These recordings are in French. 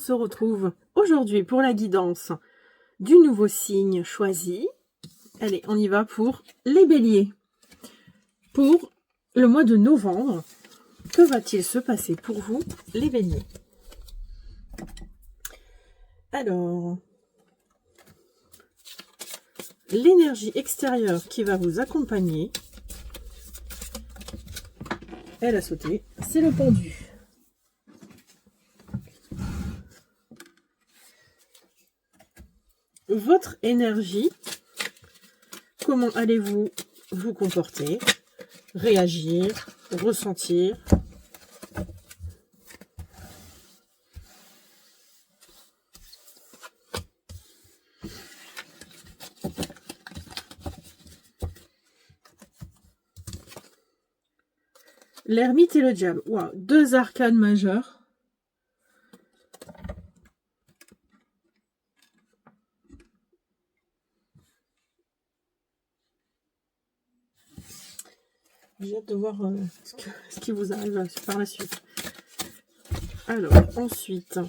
se retrouve aujourd'hui pour la guidance du nouveau signe choisi. Allez, on y va pour les béliers. Pour le mois de novembre, que va-t-il se passer pour vous, les béliers? Alors, l'énergie extérieure qui va vous accompagner, elle a sauté, c'est le pendu. Votre énergie, comment allez-vous vous comporter, réagir, ressentir? L'ermite et le diable. Wow, deux arcanes majeures. J'ai hâte de voir ce qui vous arrive par la suite. Alors, ensuite.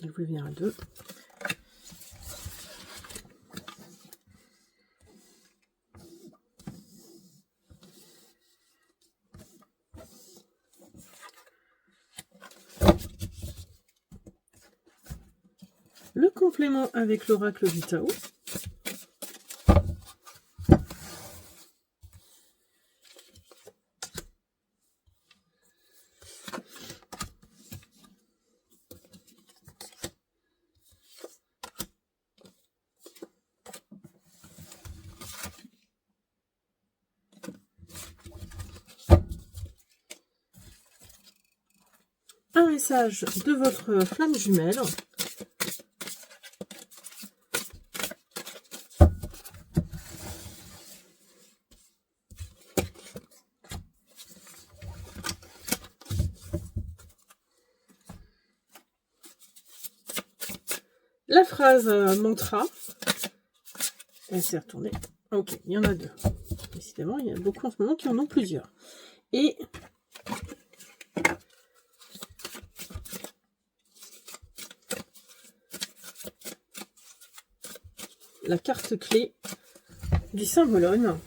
Il vous vient à deux. Le complément avec l'oracle du Tao. Un message de votre flamme jumelle. La phrase mantra. Elle s'est retournée. Ok, il y en a deux. Décidément, il y a beaucoup en ce moment qui en ont plusieurs. Et la carte clé du symbolone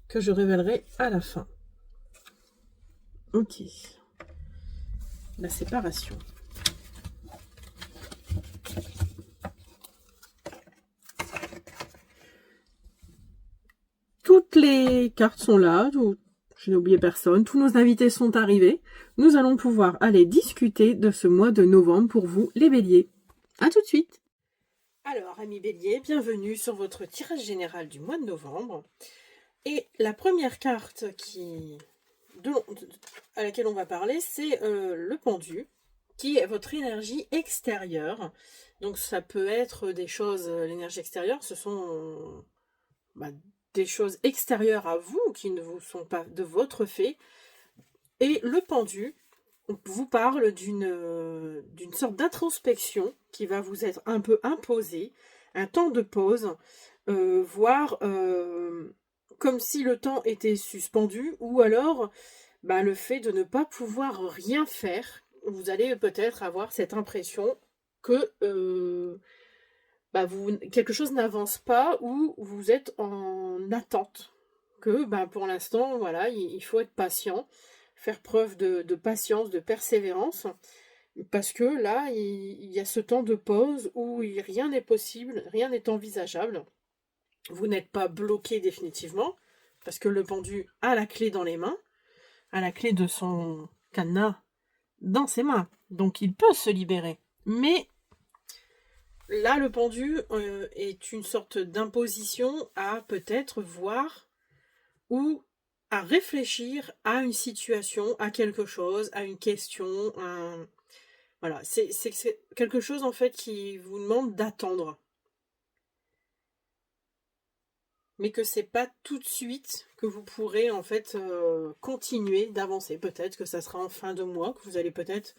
que je révélerai à la fin. Ok. La séparation. Toutes les cartes sont là, je n'ai oublié personne, tous nos invités sont arrivés. Nous allons pouvoir aller discuter de ce mois de novembre pour vous, les béliers. A tout de suite. Alors, amis béliers, bienvenue sur votre tirage général du mois de novembre. Et la première carte à laquelle on va parler, c'est le pendu, qui est votre énergie extérieure. Donc ça peut être des choses, l'énergie extérieure, ce sont des choses extérieures à vous, qui ne vous sont pas de votre fait. Et le pendu vous parle d'une sorte d'introspection qui va vous être un peu imposée, un temps de pause, voire comme si le temps était suspendu, ou alors le fait de ne pas pouvoir rien faire. Vous allez peut-être avoir cette impression que quelque chose n'avance pas, ou vous êtes en attente. Que pour l'instant, voilà, il faut être patient, faire preuve de patience, de persévérance, parce que là, il y a ce temps de pause où rien n'est possible, rien n'est envisageable. Vous n'êtes pas bloqué définitivement, parce que le pendu a la clé dans les mains, a la clé de son cadenas dans ses mains, donc il peut se libérer. Mais là, le pendu est une sorte d'imposition à peut-être voir ou à réfléchir à une situation, à quelque chose, à une question. Voilà, c'est quelque chose en fait qui vous demande d'attendre. mais que c'est pas tout de suite que vous pourrez en fait continuer d'avancer. Peut-être que ça sera en fin de mois, que vous allez peut-être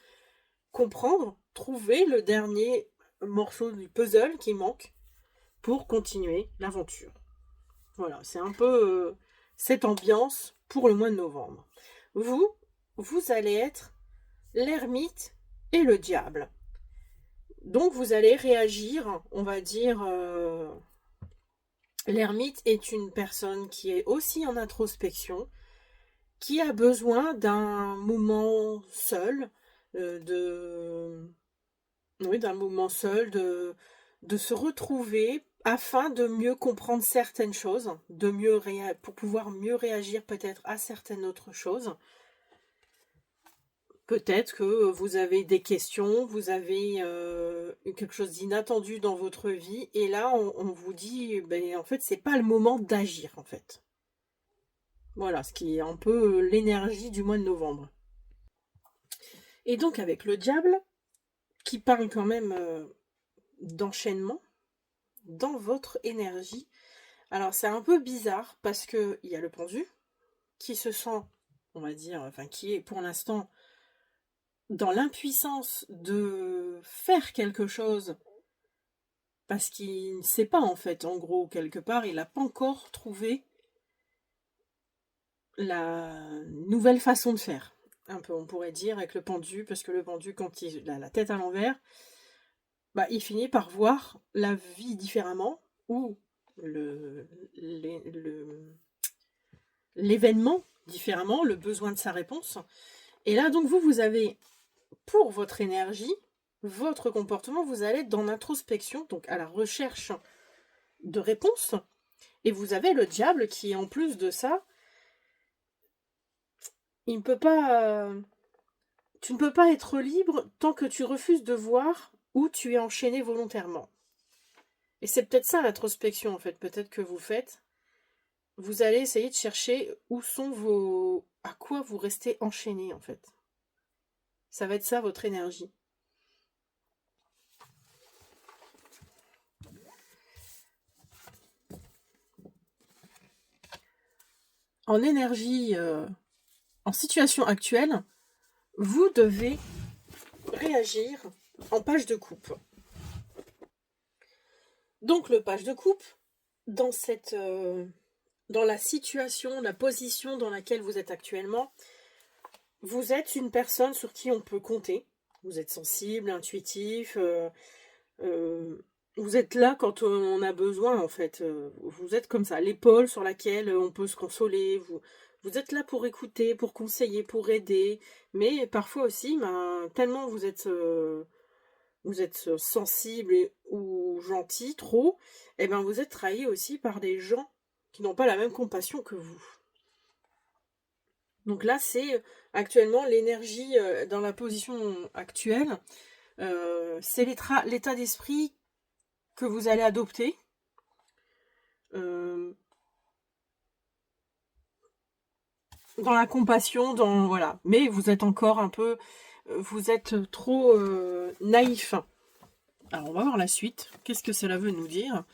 comprendre, trouver le dernier morceau du puzzle qui manque pour continuer l'aventure. Voilà, c'est un peu cette ambiance pour le mois de novembre. Vous allez être l'ermite et le diable. Donc vous allez réagir, on va dire, l'ermite est une personne qui est aussi en introspection, qui a besoin d'un moment seul, d'un moment seul, de se retrouver afin de mieux comprendre certaines choses, pour pouvoir mieux réagir peut-être à certaines autres choses. Peut-être que vous avez des questions, vous avez quelque chose d'inattendu dans votre vie, et là on vous dit, ben, en fait c'est pas le moment d'agir en fait. Voilà, ce qui est un peu l'énergie du mois de novembre. Et donc avec le diable, qui parle quand même d'enchaînement dans votre énergie. Alors c'est un peu bizarre parce que il y a le pendu qui se sent, on va dire, enfin qui est pour l'instant dans l'impuissance de faire quelque chose parce qu'il ne sait pas en fait, en gros, quelque part, il n'a pas encore trouvé la nouvelle façon de faire. Un peu, on pourrait dire, avec le pendu, parce que le pendu, quand il a la tête à l'envers, bah, il finit par voir la vie différemment, ou l'événement différemment, le besoin de sa réponse. Et là, donc, vous avez, pour votre énergie, votre comportement, vous allez être dans l'introspection, donc à la recherche de réponses. Et vous avez le diable qui, en plus de ça, il ne peut pas... tu ne peux pas être libre tant que tu refuses de voir où tu es enchaîné volontairement. Et c'est peut-être ça l'introspection, en fait, peut-être que vous faites. Vous allez essayer de chercher où sont vos... à quoi vous restez enchaîné, en fait. Ça va être ça, votre énergie. En énergie, en situation actuelle, vous devez réagir en page de coupe. Donc le page de coupe, dans la situation, la position dans laquelle vous êtes actuellement, vous êtes une personne sur qui on peut compter. Vous êtes sensible, intuitif, vous êtes là quand on a besoin en fait. Vous êtes comme ça, l'épaule sur laquelle on peut se consoler. Vous êtes là pour écouter, pour conseiller, pour aider. Mais parfois aussi, tellement vous êtes sensible ou gentil, trop, et ben vous êtes trahi aussi par des gens qui n'ont pas la même compassion que vous. Donc là, c'est actuellement l'énergie dans la position actuelle. C'est l'état d'esprit que vous allez adopter. Dans la compassion, voilà. Mais vous êtes encore un peu... vous êtes trop naïf. Alors, on va voir la suite. Qu'est-ce que cela veut nous dire?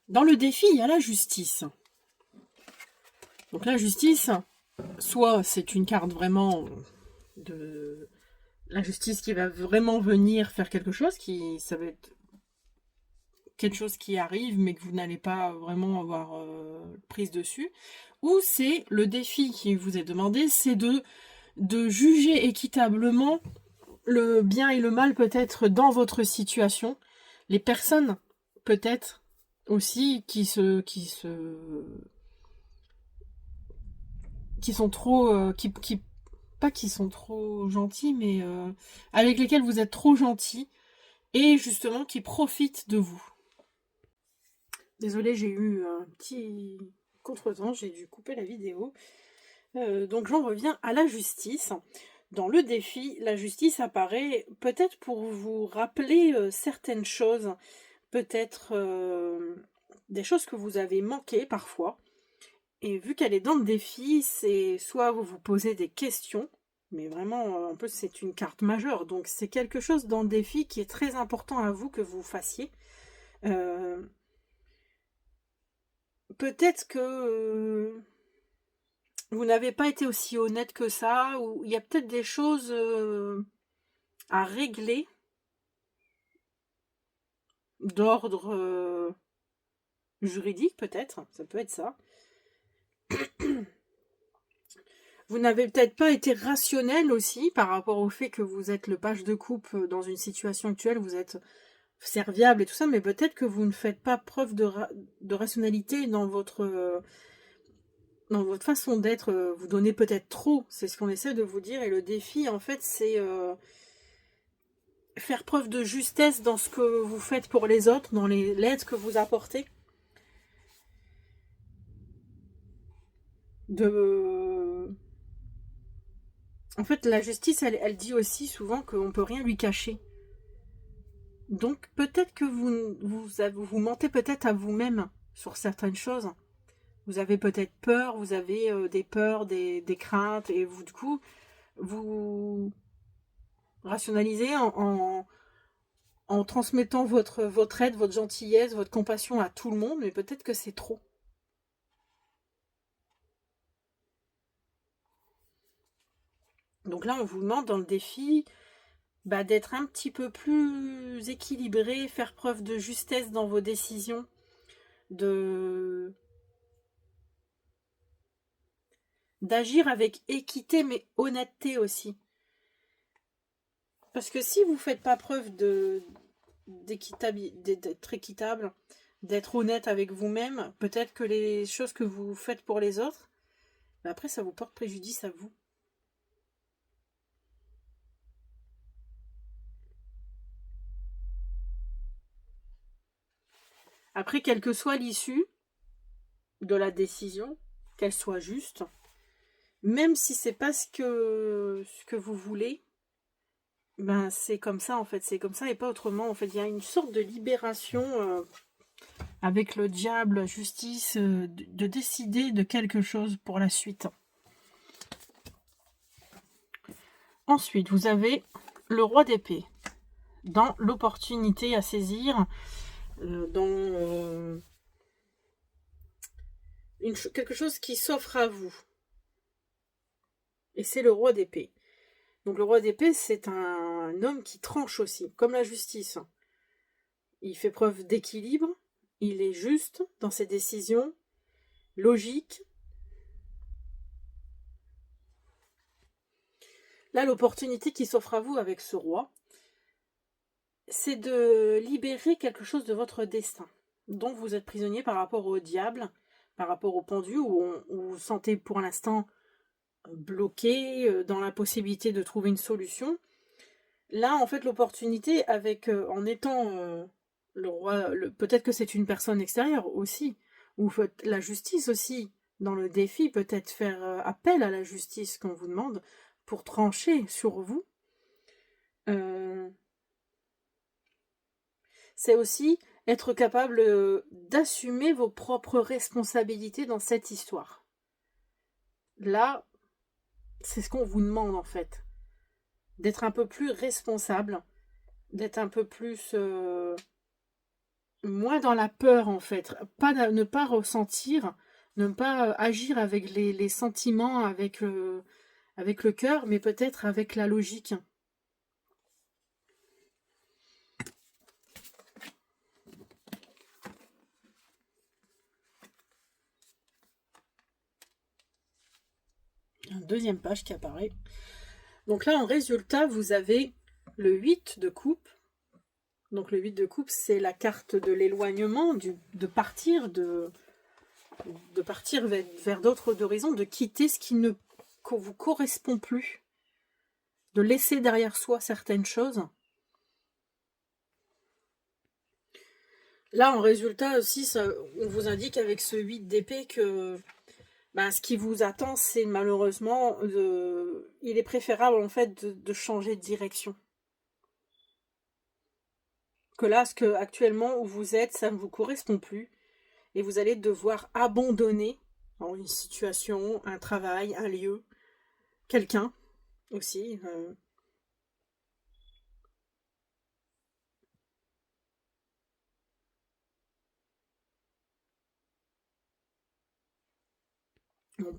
Dans le défi, il y a la justice. Donc la justice, soit c'est une carte vraiment de la justice qui va vraiment venir faire quelque chose, ça va être quelque chose qui arrive mais que vous n'allez pas vraiment avoir prise dessus, ou c'est le défi qui vous est demandé, c'est de juger équitablement le bien et le mal peut-être dans votre situation, les personnes peut-être aussi qui sont trop pas qui sont trop gentils, mais avec lesquels vous êtes trop gentils et justement qui profitent de vous. Désolée, j'ai eu un petit contretemps, j'ai dû couper la vidéo. Donc j'en reviens à la justice. Dans le défi, la justice apparaît peut-être pour vous rappeler certaines choses, peut-être des choses que vous avez manquées parfois. Et vu qu'elle est dans le défi, c'est soit vous vous posez des questions, mais vraiment, en plus c'est une carte majeure, donc c'est quelque chose dans le défi qui est très important à vous que vous fassiez. peut-être que vous n'avez pas été aussi honnête que ça, ou il y a peut-être des choses à régler d'ordre juridique, peut-être, ça peut être ça. Vous n'avez peut-être pas été rationnel aussi par rapport au fait que vous êtes le page de coupe dans une situation actuelle, vous êtes serviable et tout ça, mais peut-être que vous ne faites pas preuve de rationalité dans votre façon d'être. Vous donnez peut-être trop, c'est ce qu'on essaie de vous dire, et le défi, en fait, c'est faire preuve de justesse dans ce que vous faites pour les autres, dans l'aide que vous apportez. En fait, la justice, elle dit aussi souvent qu'on ne peut rien lui cacher. Donc peut-être que vous mentez peut-être à vous-même sur certaines choses. Vous avez peut-être peur, vous avez des peurs, des craintes, et vous, du coup, vous rationalisez en transmettant votre aide, votre gentillesse, votre compassion à tout le monde, mais peut-être que c'est trop. Donc là, on vous demande dans le défi d'être un petit peu plus équilibré, faire preuve de justesse dans vos décisions, de d'agir avec équité mais honnêteté aussi. Parce que si vous ne faites pas preuve d'être équitable, d'être honnête avec vous-même, peut-être que les choses que vous faites pour les autres, après ça vous porte préjudice à vous. Après, quelle que soit l'issue de la décision, qu'elle soit juste, même si c'est pas ce que vous voulez, c'est comme ça en fait, c'est comme ça et pas autrement. En fait, il y a une sorte de libération avec le diable, la justice, de décider de quelque chose pour la suite. Ensuite, vous avez le roi d'épée, dans l'opportunité à saisir, dans quelque chose qui s'offre à vous. Et c'est le roi d'épée. Donc le roi d'épée, c'est un homme qui tranche aussi, comme la justice. Il fait preuve d'équilibre, il est juste dans ses décisions, logique. Là, l'opportunité qui s'offre à vous avec ce roi, c'est de libérer quelque chose de votre destin, dont vous êtes prisonnier par rapport au diable, par rapport au pendu, où vous vous sentez pour l'instant bloqué, dans l'impossibilité de trouver une solution. Là, en fait, l'opportunité, en étant le roi, peut-être que c'est une personne extérieure aussi, ou la justice aussi, dans le défi, peut-être faire appel à la justice qu'on vous demande pour trancher sur vous. C'est aussi être capable d'assumer vos propres responsabilités dans cette histoire. Là, c'est ce qu'on vous demande en fait. D'être un peu plus responsable, d'être un peu plus moins dans la peur en fait, ne pas ressentir, ne pas agir avec les sentiments, avec le cœur, mais peut-être avec la logique. Une deuxième page qui apparaît. Donc là, en résultat, vous avez le 8 de coupe. Donc le 8 de coupe, c'est la carte de l'éloignement, de partir, partir vers d'autres horizons, de quitter ce qui ne vous correspond plus, de laisser derrière soi certaines choses. Là, en résultat aussi, on vous indique avec ce 8 d'épée que ce qui vous attend, c'est malheureusement, il est préférable en fait de changer de direction. Que là, actuellement où vous êtes, ça ne vous correspond plus. Et vous allez devoir abandonner une situation, un travail, un lieu, quelqu'un aussi.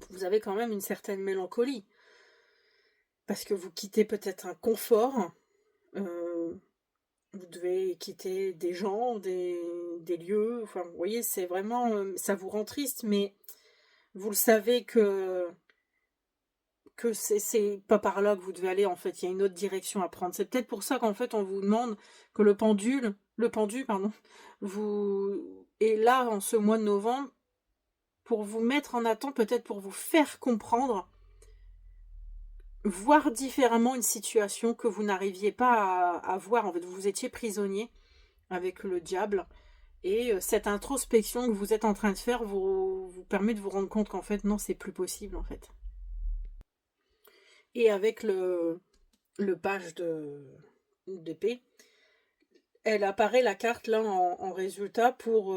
vous avez quand même une certaine mélancolie. Parce que vous quittez peut-être un confort. Vous devez quitter des gens, des lieux. Enfin, vous voyez, c'est vraiment... ça vous rend triste, mais vous le savez que c'est pas par là que vous devez aller, en fait. Il y a une autre direction à prendre. C'est peut-être pour ça qu'en fait, on vous demande que le pendu, pardon, vous est là en ce mois de novembre pour vous mettre en attente, peut-être pour vous faire comprendre, voir différemment une situation que vous n'arriviez pas à voir. En fait, vous étiez prisonnier avec le diable. Et cette introspection que vous êtes en train de faire vous permet de vous rendre compte qu'en fait, non, c'est plus possible, en fait. Et avec le page d'épée, elle apparaît la carte là en résultat pour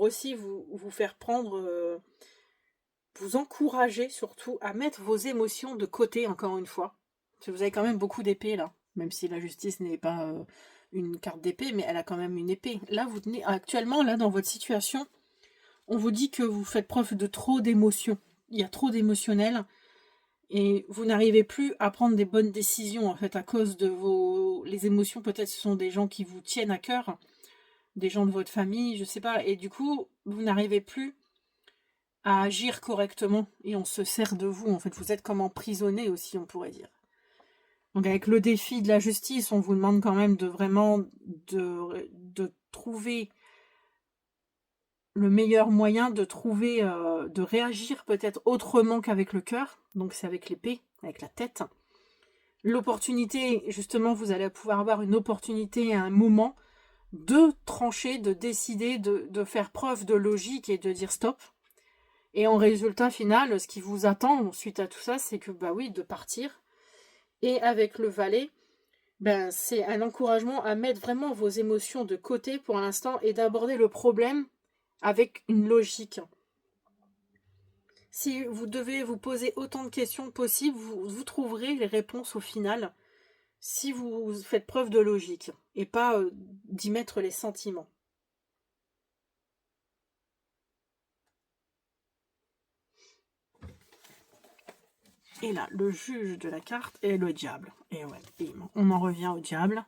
aussi vous faire prendre, vous encourager surtout à mettre vos émotions de côté encore une fois. Parce que vous avez quand même beaucoup d'épées là, même si la justice n'est pas une carte d'épée, mais elle a quand même une épée. Là, vous tenez actuellement là dans votre situation, on vous dit que vous faites preuve de trop d'émotions. Il y a trop d'émotionnel. Et vous n'arrivez plus à prendre des bonnes décisions, en fait, à cause de vos... Les émotions, peut-être, ce sont des gens qui vous tiennent à cœur, des gens de votre famille, je sais pas. Et du coup, vous n'arrivez plus à agir correctement. Et on se sert de vous, en fait. Vous êtes comme emprisonné aussi, on pourrait dire. Donc, avec le défi de la justice, on vous demande quand même de vraiment de trouver le meilleur moyen de trouver, de réagir peut-être autrement qu'avec le cœur. Donc c'est avec l'épée, avec la tête. L'opportunité, justement, vous allez pouvoir avoir une opportunité à un moment de trancher, de décider, de faire preuve de logique et de dire stop. Et en résultat final, ce qui vous attend suite à tout ça, c'est que, bah oui, de partir. Et avec le valet, ben, c'est un encouragement à mettre vraiment vos émotions de côté pour l'instant et d'aborder le problème avec une logique. Si vous devez vous poser autant de questions possibles, vous trouverez les réponses au final si vous faites preuve de logique et pas d'y mettre les sentiments. Et là, le juge de la carte est le diable. Et ouais, on en revient au diable.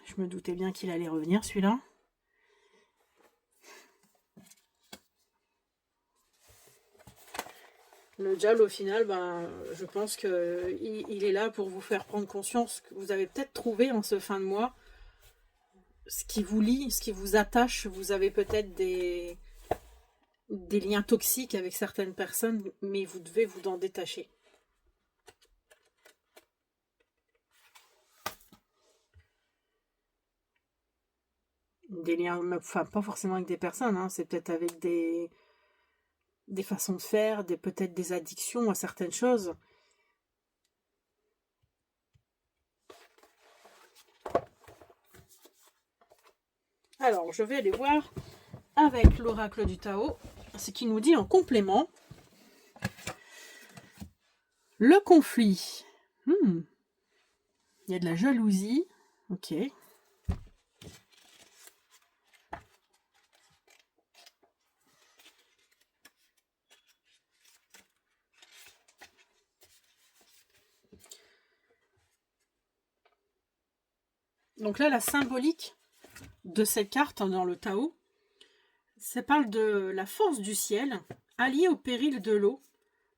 Je me doutais bien qu'il allait revenir, celui-là. Le diable, au final, ben, je pense qu'il est là pour vous faire prendre conscience que vous avez peut-être trouvé en ce fin de mois ce qui vous lie, ce qui vous attache. Vous avez peut-être des liens toxiques avec certaines personnes, mais vous devez vous en détacher. Des liens, enfin pas forcément avec des personnes, hein, c'est peut-être avec des façons de faire, peut-être des addictions à certaines choses. Alors, je vais aller voir avec l'oracle du Tao, ce qui nous dit en complément. Le conflit. Il y a de la jalousie. Ok. Donc là, la symbolique de cette carte dans le Tao, ça parle de la force du ciel, alliée au péril de l'eau,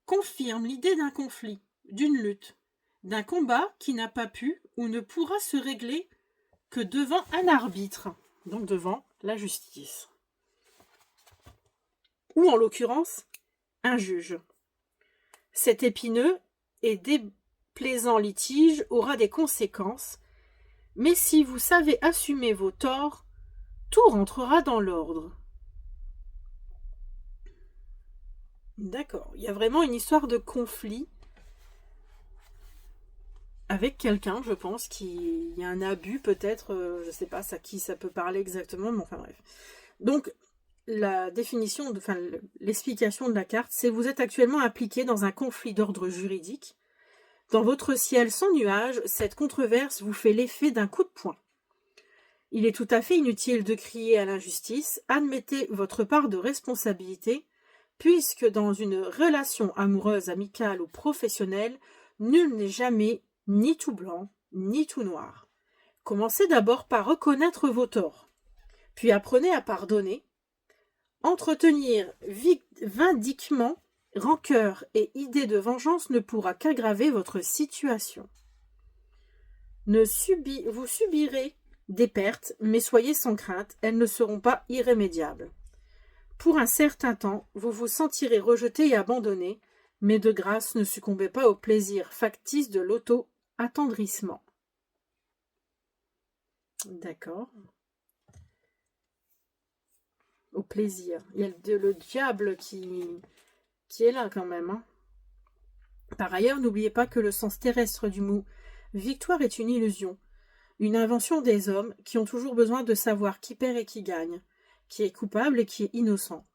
confirme l'idée d'un conflit, d'une lutte, d'un combat qui n'a pas pu ou ne pourra se régler que devant un arbitre, donc devant la justice. Ou en l'occurrence, un juge. Cet épineux et déplaisant litige aura des conséquences, mais si vous savez assumer vos torts, tout rentrera dans l'ordre. D'accord, il y a vraiment une histoire de conflit avec quelqu'un, je pense, il y a un abus peut-être, je sais pas à qui ça peut parler exactement, mais enfin bref. Donc, la définition, l'explication de la carte, c'est vous êtes actuellement impliqué dans un conflit d'ordre juridique. Dans votre ciel sans nuage, cette controverse vous fait l'effet d'un coup de poing. Il est tout à fait inutile de crier à l'injustice, admettez votre part de responsabilité, puisque dans une relation amoureuse, amicale ou professionnelle, nul n'est jamais ni tout blanc, ni tout noir. Commencez d'abord par reconnaître vos torts, puis apprenez à pardonner. Entretenir vindictement rancœur et idée de vengeance ne pourra qu'aggraver votre situation. Vous subirez des pertes, mais soyez sans crainte, elles ne seront pas irrémédiables. Pour un certain temps, vous vous sentirez rejeté et abandonné, mais de grâce, ne succombez pas au plaisir factice de l'auto-attendrissement. D'accord. Au plaisir. Il y a le diable qui est là quand même. Hein. Par ailleurs, n'oubliez pas que le sens terrestre du mot « victoire » est une illusion, une invention des hommes qui ont toujours besoin de savoir qui perd et qui gagne, qui est coupable et qui est innocent.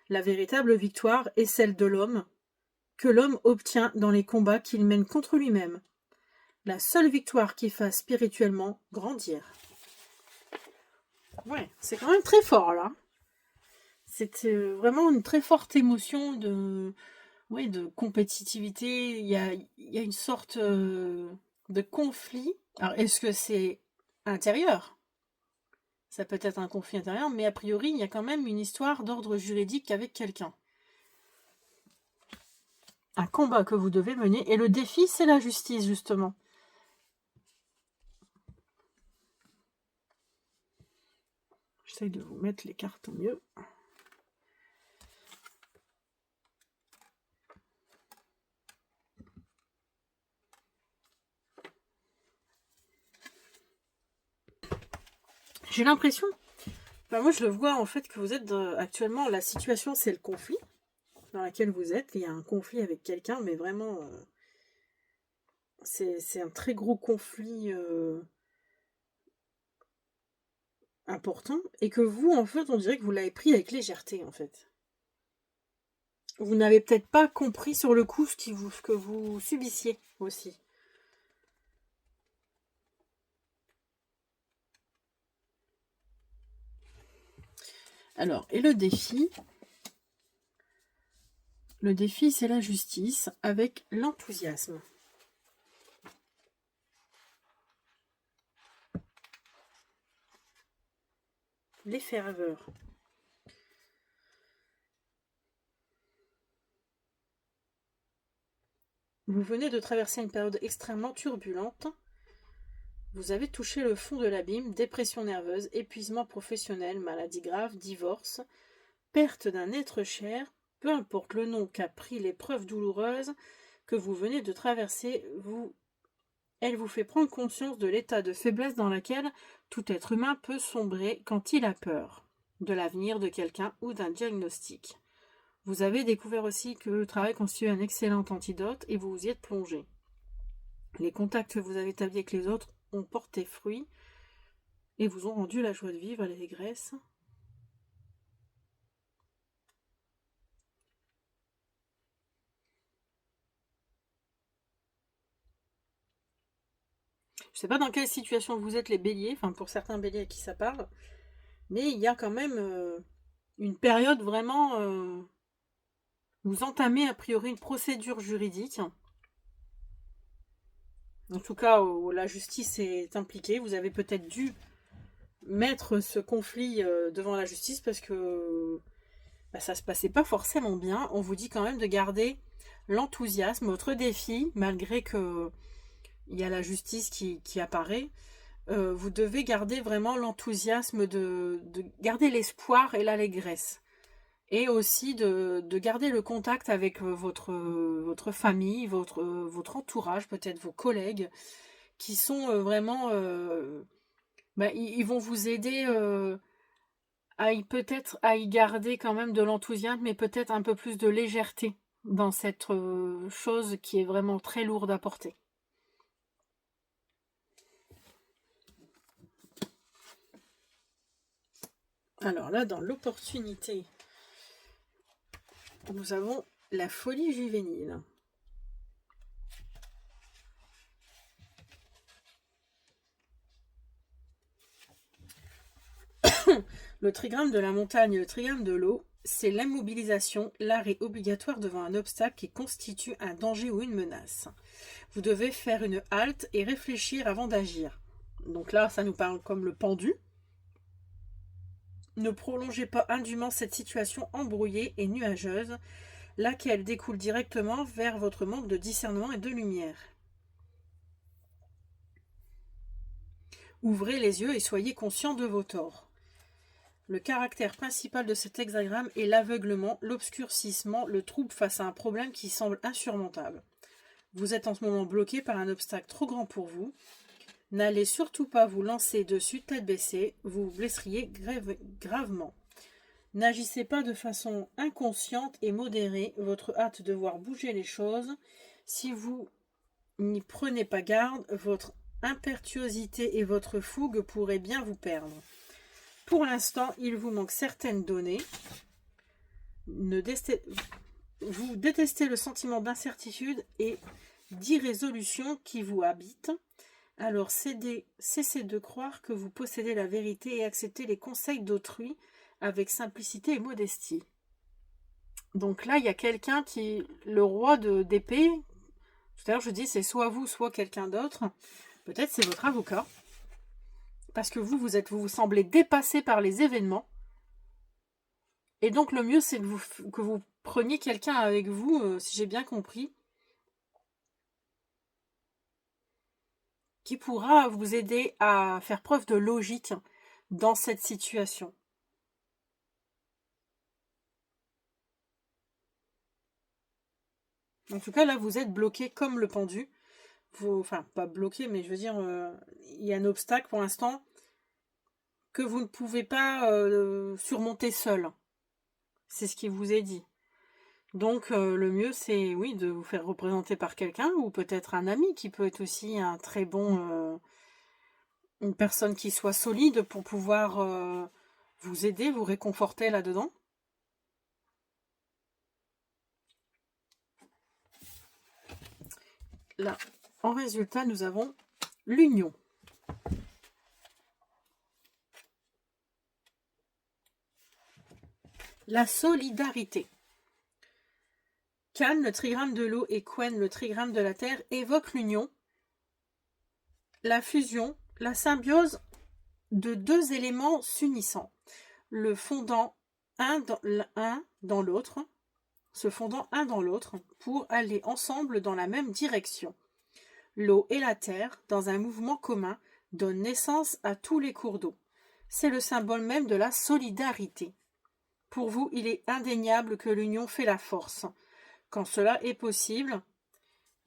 La véritable victoire est celle de l'homme, que l'homme obtient dans les combats qu'il mène contre lui-même. La seule victoire qui fasse spirituellement grandir. Ouais, c'est quand même très fort là. C'est vraiment une très forte émotion de compétitivité. Il y a une sorte de conflit. Alors, est-ce que c'est intérieur? Ça peut être un conflit intérieur, mais a priori, il y a quand même une histoire d'ordre juridique avec quelqu'un. Un combat que vous devez mener. Et le défi, c'est la justice, justement. J'essaye de vous mettre les cartes au mieux. J'ai l'impression, moi je le vois en fait que vous êtes actuellement, la situation c'est le conflit dans lequel vous êtes. Il y a un conflit avec quelqu'un, mais vraiment c'est un très gros conflit important, et que vous en fait on dirait que vous l'avez pris avec légèreté en fait. Vous n'avez peut-être pas compris sur le coup ce que vous subissiez aussi. Alors, et le défi, c'est la justice avec l'enthousiasme. Les ferveurs. Vous venez de traverser une période extrêmement turbulente. Vous avez touché le fond de l'abîme, dépression nerveuse, épuisement professionnel, maladie grave, divorce, perte d'un être cher, peu importe le nom qu'a pris l'épreuve douloureuse que vous venez de traverser, elle vous fait prendre conscience de l'état de faiblesse dans lequel tout être humain peut sombrer quand il a peur de l'avenir de quelqu'un ou d'un diagnostic. Vous avez découvert aussi que le travail constitue un excellent antidote et vous vous y êtes plongé. Les contacts que vous avez établis avec les autres ont porté fruit et vous ont rendu la joie de vivre et l'allégresse. Je ne sais pas dans quelle situation vous êtes les béliers, enfin pour certains béliers à qui ça parle, mais il y a quand même une période vraiment... vous entamez a priori une procédure juridique. En tout cas, où la justice est impliquée. Vous avez peut-être dû mettre ce conflit devant la justice parce que ça se passait pas forcément bien. On vous dit quand même de garder l'enthousiasme. Votre défi, malgré que il y a la justice qui apparaît, vous devez garder vraiment l'enthousiasme de garder l'espoir et l'allégresse. Et aussi de garder le contact avec votre famille, votre entourage, peut-être vos collègues, qui sont vraiment... ils vont vous aider peut-être à y garder quand même de l'enthousiasme, mais peut-être un peu plus de légèreté dans cette chose qui est vraiment très lourde à porter. Alors là, dans l'opportunité, nous avons la folie juvénile. Le trigramme de la montagne, le trigramme de l'eau c'est l'immobilisation, l'arrêt obligatoire devant un obstacle qui constitue un danger ou une menace. Vous devez faire une halte et réfléchir avant d'agir. Donc là, ça nous parle comme le pendu. Ne prolongez pas indûment cette situation embrouillée et nuageuse, laquelle découle directement vers votre manque de discernement et de lumière. Ouvrez les yeux et soyez conscient de vos torts. Le caractère principal de cet hexagramme est l'aveuglement, l'obscurcissement, le trouble face à un problème qui semble insurmontable. Vous êtes en ce moment bloqué par un obstacle trop grand pour vous. N'allez surtout pas vous lancer dessus tête baissée, vous vous blesseriez gravement. N'agissez pas de façon inconsciente et modérée, votre hâte de voir bouger les choses. Si vous n'y prenez pas garde, votre impétuosité et votre fougue pourraient bien vous perdre. Pour l'instant, il vous manque certaines données. Vous détestez le sentiment d'incertitude et d'irrésolution qui vous habite. Alors cessez de croire que vous possédez la vérité et acceptez les conseils d'autrui avec simplicité et modestie. Donc là, il y a quelqu'un qui... Le roi d'épée, tout à l'heure je dis c'est soit vous, soit quelqu'un d'autre. Peut-être c'est votre avocat. Parce que vous vous semblez dépassé par les événements. Et donc le mieux, c'est que vous preniez quelqu'un avec vous, si j'ai bien compris, qui pourra vous aider à faire preuve de logique dans cette situation. En tout cas, là, vous êtes bloqué comme le pendu. Enfin, pas bloqué, mais je veux dire, il y a un obstacle pour l'instant que vous ne pouvez pas surmonter seul. C'est ce qui vous est dit. Donc, le mieux, c'est, oui, de vous faire représenter par quelqu'un, ou peut-être un ami qui peut être aussi un très bon... une personne qui soit solide pour pouvoir vous aider, vous réconforter là-dedans. Là, en résultat, nous avons l'union. La solidarité. Can, le trigramme de l'eau, et Quen, le trigramme de la terre, évoquent l'union, la fusion, la symbiose de deux éléments s'unissant, le fondant un dans l'autre, se fondant un dans l'autre pour aller ensemble dans la même direction. L'eau et la terre, dans un mouvement commun, donnent naissance à tous les cours d'eau. C'est le symbole même de la solidarité. Pour vous, il est indéniable que l'union fait la force. Quand cela est possible,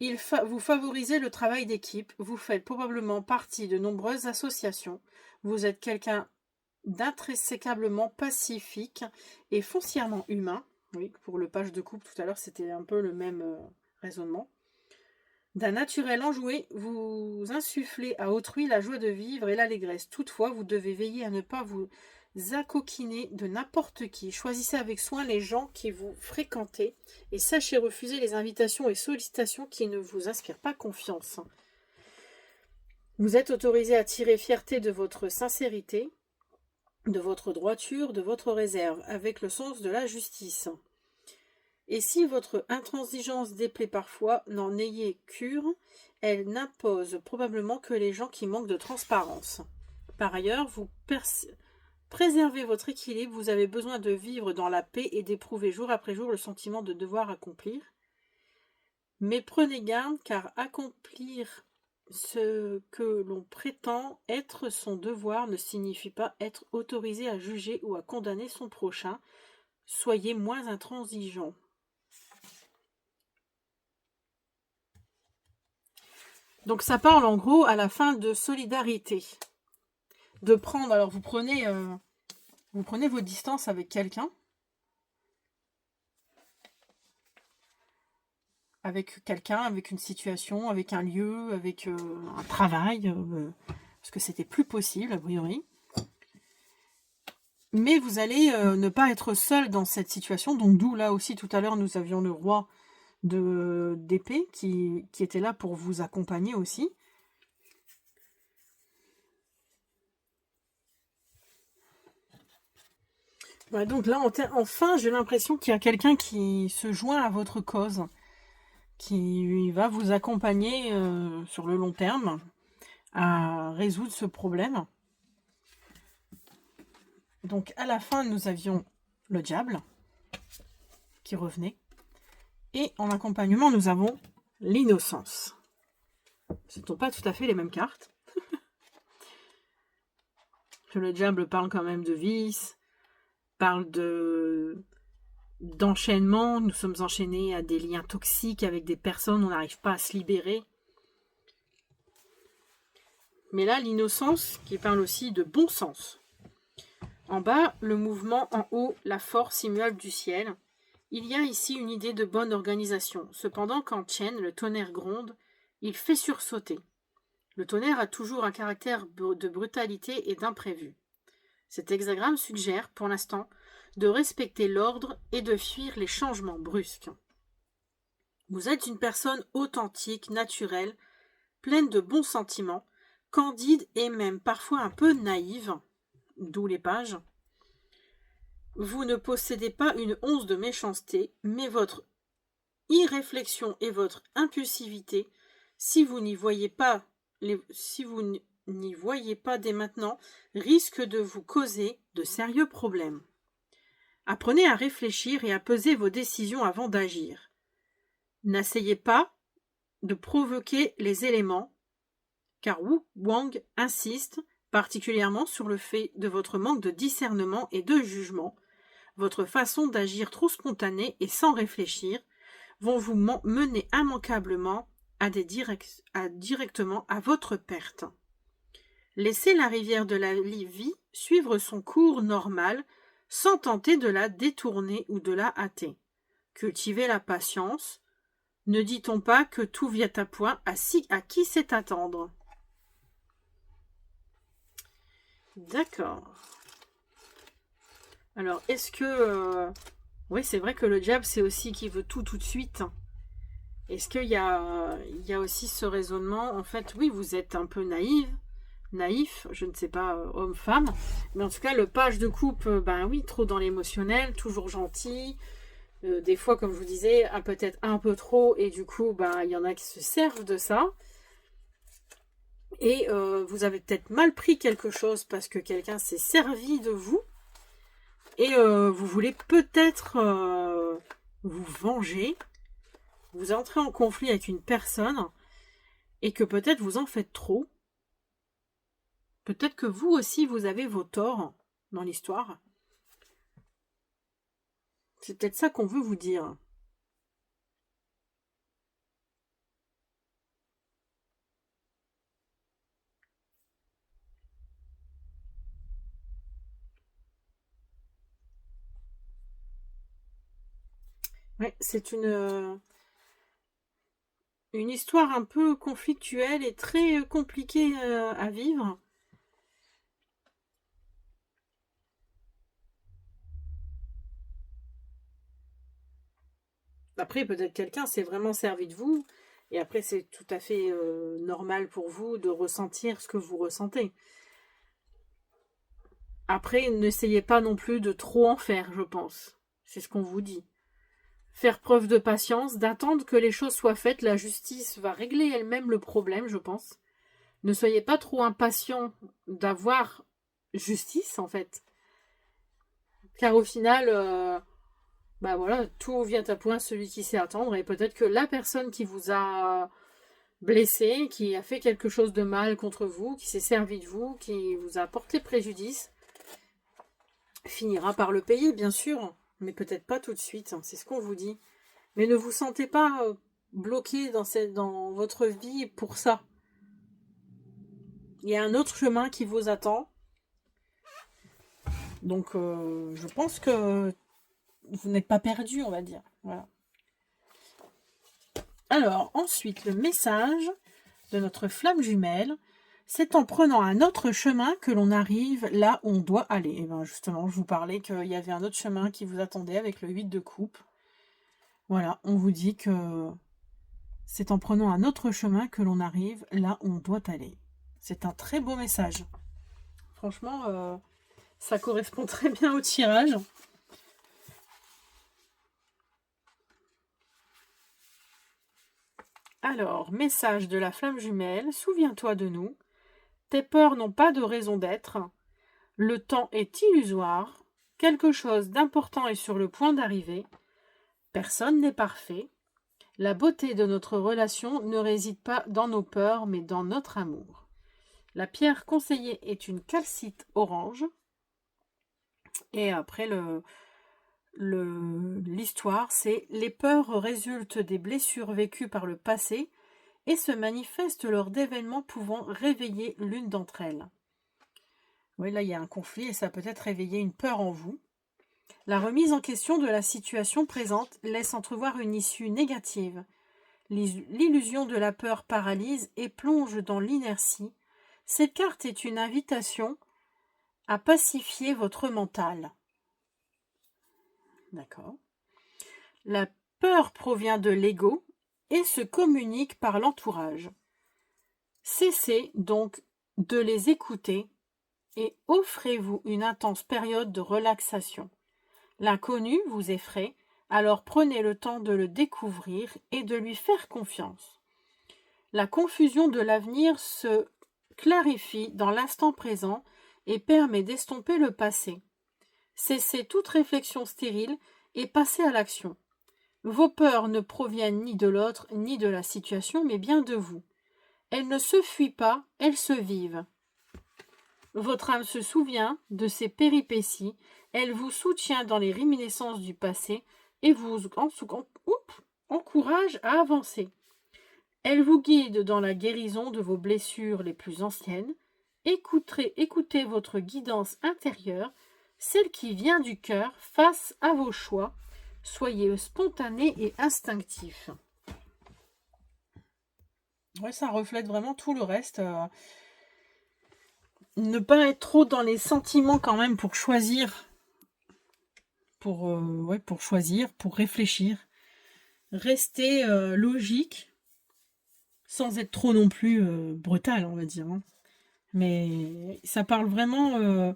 vous favorisez le travail d'équipe, vous faites probablement partie de nombreuses associations, vous êtes quelqu'un d'intrinsèquement pacifique et foncièrement humain. Oui, pour le page de couple tout à l'heure, c'était un peu le même raisonnement. D'un naturel enjoué, vous insufflez à autrui la joie de vivre et l'allégresse. Toutefois, vous devez veiller à ne pas vous accoquiner de n'importe qui. Choisissez avec soin les gens qui vous fréquentez et sachez refuser les invitations et sollicitations qui ne vous inspirent pas confiance. Vous êtes autorisé à tirer fierté de votre sincérité, de votre droiture, de votre réserve, avec le sens de la justice. Et si votre intransigeance déplaît parfois, n'en ayez cure, elle n'impose probablement que les gens qui manquent de transparence. Par ailleurs, vous préservez votre équilibre, vous avez besoin de vivre dans la paix et d'éprouver jour après jour le sentiment de devoir accomplir. Mais prenez garde, car accomplir ce que l'on prétend être son devoir ne signifie pas être autorisé à juger ou à condamner son prochain. Soyez moins intransigeant. Donc ça parle en gros à la fin de solidarité. De prendre, alors vous prenez vos distances avec quelqu'un. Avec quelqu'un, avec une situation, avec un lieu, avec un travail, parce que c'était plus possible a priori. Mais vous allez ne pas être seul dans cette situation, donc d'où là aussi tout à l'heure nous avions le roi d'épée qui était là pour vous accompagner aussi. Ouais, donc là, enfin, j'ai l'impression qu'il y a quelqu'un qui se joint à votre cause, qui va vous accompagner sur le long terme à résoudre ce problème. Donc à la fin, nous avions le diable qui revenait. Et en accompagnement, nous avons l'innocence. Ce ne sont pas tout à fait les mêmes cartes. Le diable parle quand même de vice, parle d'enchaînement. Nous sommes enchaînés à des liens toxiques avec des personnes, on n'arrive pas à se libérer. Mais là, l'innocence qui parle aussi de bon sens. En bas, le mouvement, en haut, la force immuable du ciel. Il y a ici une idée de bonne organisation. Cependant, quand Chen, le tonnerre gronde, il fait sursauter. Le tonnerre a toujours un caractère de brutalité et d'imprévu. Cet hexagramme suggère, pour l'instant, de respecter l'ordre et de fuir les changements brusques. Vous êtes une personne authentique, naturelle, pleine de bons sentiments, candide et même parfois un peu naïve, d'où les pages. Vous ne possédez pas une once de méchanceté, mais votre irréflexion et votre impulsivité, si vous n'y voyez pas dès maintenant, risquent de vous causer de sérieux problèmes. Apprenez à réfléchir et à peser vos décisions avant d'agir. N'essayez pas de provoquer les éléments, car Wu Wang insiste particulièrement sur le fait de votre manque de discernement et de jugement. Votre façon d'agir trop spontanée et sans réfléchir vont vous mener immanquablement directement à votre perte. Laissez la rivière de la vie suivre son cours normal sans tenter de la détourner ou de la hâter. Cultivez la patience. Ne dit-on pas que tout vient à point à qui sait attendre? D'accord. Alors, est-ce que... Oui, c'est vrai que le diable, c'est aussi qui veut tout de suite. Est-ce qu'il y a aussi ce raisonnement? En fait, oui, vous êtes un peu naïf, je ne sais pas, homme-femme. Mais en tout cas, le page de coupe, ben oui, trop dans l'émotionnel, toujours gentil. Des fois, comme je vous disais, peut-être un peu trop. Et du coup, ben, il y en a qui se servent de ça. Et vous avez peut-être mal pris quelque chose parce que quelqu'un s'est servi de vous. Et vous voulez peut-être vous venger. Vous entrez en conflit avec une personne et que peut-être vous en faites trop. Peut-être que vous aussi, vous avez vos torts dans l'histoire. C'est peut-être ça qu'on veut vous dire. Ouais, c'est une histoire un peu conflictuelle et très compliquée à vivre. Après, peut-être quelqu'un s'est vraiment servi de vous, et après, c'est tout à fait normal pour vous de ressentir ce que vous ressentez. Après, n'essayez pas non plus de trop en faire, je pense. C'est ce qu'on vous dit. Faire preuve de patience, d'attendre que les choses soient faites, la justice va régler elle-même le problème, je pense. Ne soyez pas trop impatient d'avoir justice, en fait. Car au final... bah voilà, tout vient à point celui qui sait attendre, et peut-être que la personne qui vous a blessé, qui a fait quelque chose de mal contre vous, qui s'est servi de vous, qui vous a porté préjudice, finira par le payer, bien sûr, mais peut-être pas tout de suite, c'est ce qu'on vous dit. Mais ne vous sentez pas bloqué dans votre vie pour ça. Il y a un autre chemin qui vous attend. Donc, je pense que vous n'êtes pas perdu, on va dire. Voilà. Alors, ensuite, le message de notre flamme jumelle, c'est en prenant un autre chemin que l'on arrive là où on doit aller. Et bien justement, je vous parlais qu'il y avait un autre chemin qui vous attendait avec le 8 de coupe. Voilà, on vous dit que c'est en prenant un autre chemin que l'on arrive là où on doit aller. C'est un très beau message. Franchement, ça correspond très bien au tirage. Alors, message de la flamme jumelle, souviens-toi de nous. Tes peurs n'ont pas de raison d'être. Le temps est illusoire. Quelque chose d'important est sur le point d'arriver. Personne n'est parfait. La beauté de notre relation ne réside pas dans nos peurs, mais dans notre amour. La pierre conseillée est une calcite orange. Et après, l'histoire, c'est les peurs résultent des blessures vécues par le passé et se manifestent lors d'événements pouvant réveiller l'une d'entre elles. Oui, là, il y a un conflit et ça peut être réveiller une peur en vous. La remise en question de la situation présente laisse entrevoir une issue négative. L'illusion de la peur paralyse et plonge dans l'inertie. Cette carte est une invitation à pacifier votre mental. D'accord. La peur provient de l'ego et se communique par l'entourage. Cessez donc de les écouter et offrez-vous une intense période de relaxation. L'inconnu vous effraie, alors prenez le temps de le découvrir et de lui faire confiance. La confusion de l'avenir se clarifie dans l'instant présent et permet d'estomper le passé. Cessez toute réflexion stérile et passez à l'action. Vos peurs ne proviennent ni de l'autre ni de la situation, mais bien de vous. Elles ne se fuient pas, elles se vivent. Votre âme se souvient de ces péripéties, elle vous soutient dans les réminiscences du passé et vous encourage à avancer. Elle vous guide dans la guérison de vos blessures les plus anciennes. Écoutez votre guidance intérieure, celle qui vient du cœur, face à vos choix. Soyez spontané et instinctif. Ouais, ça reflète vraiment tout le reste. Ne pas être trop dans les sentiments quand même pour choisir. Pour choisir, pour réfléchir. Rester logique, sans être trop non plus brutal, on va dire. Hein. Mais ça parle vraiment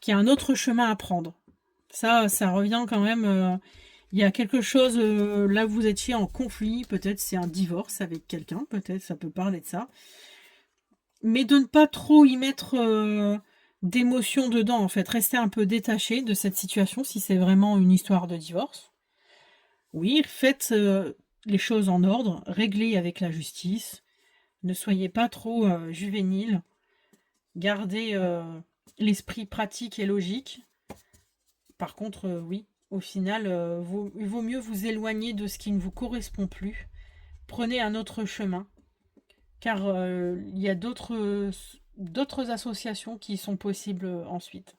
qu'il y a un autre chemin à prendre. Ça revient quand même. Il y a quelque chose, là vous étiez en conflit, peut-être c'est un divorce avec quelqu'un, peut-être ça peut parler de ça. Mais de ne pas trop y mettre d'émotion dedans, en fait. Rester un peu détaché de cette situation si c'est vraiment une histoire de divorce. Oui, faites les choses en ordre, réglez avec la justice. Ne soyez pas trop juvénile. Gardez l'esprit pratique et logique. Par contre, oui, au final, il vaut mieux vous éloigner de ce qui ne vous correspond plus. Prenez un autre chemin, car il y a d'autres associations qui sont possibles ensuite.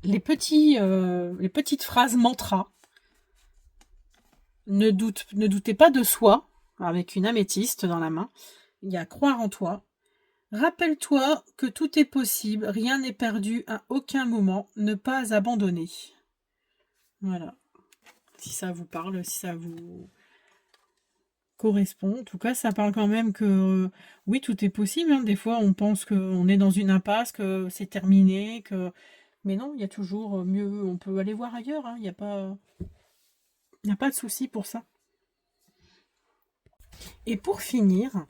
Les petites phrases mantra. Ne doutez pas de soi, avec une améthyste dans la main. Il y a croire en toi. Rappelle-toi que tout est possible, rien n'est perdu à aucun moment, ne pas abandonner. Voilà. Si ça vous parle, si ça vous correspond. En tout cas, ça parle quand même que oui, tout est possible. Hein. Des fois, on pense qu'on est dans une impasse, que c'est terminé, mais non, il y a toujours mieux. On peut aller voir ailleurs. Hein. Il n'y a pas de souci pour ça. Et pour finir,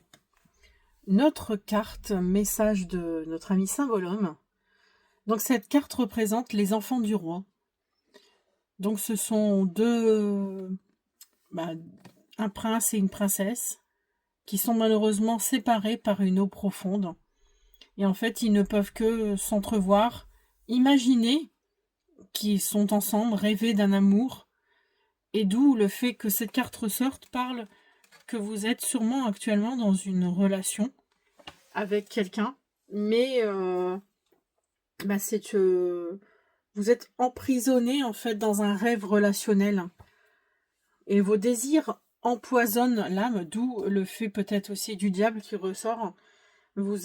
notre carte message de notre ami Symbolhomme. Donc cette carte représente les enfants du roi. Donc ce sont un prince et une princesse qui sont malheureusement séparés par une eau profonde. Et en fait, ils ne peuvent que s'entrevoir, imaginer qu'ils sont ensemble, rêver d'un amour. Et d'où le fait que cette carte ressorte parle que vous êtes sûrement actuellement dans une relation avec quelqu'un, mais c'est que vous êtes emprisonné en fait dans un rêve relationnel et vos désirs empoisonnent l'âme, d'où le fait peut-être aussi du diable qui ressort. Vous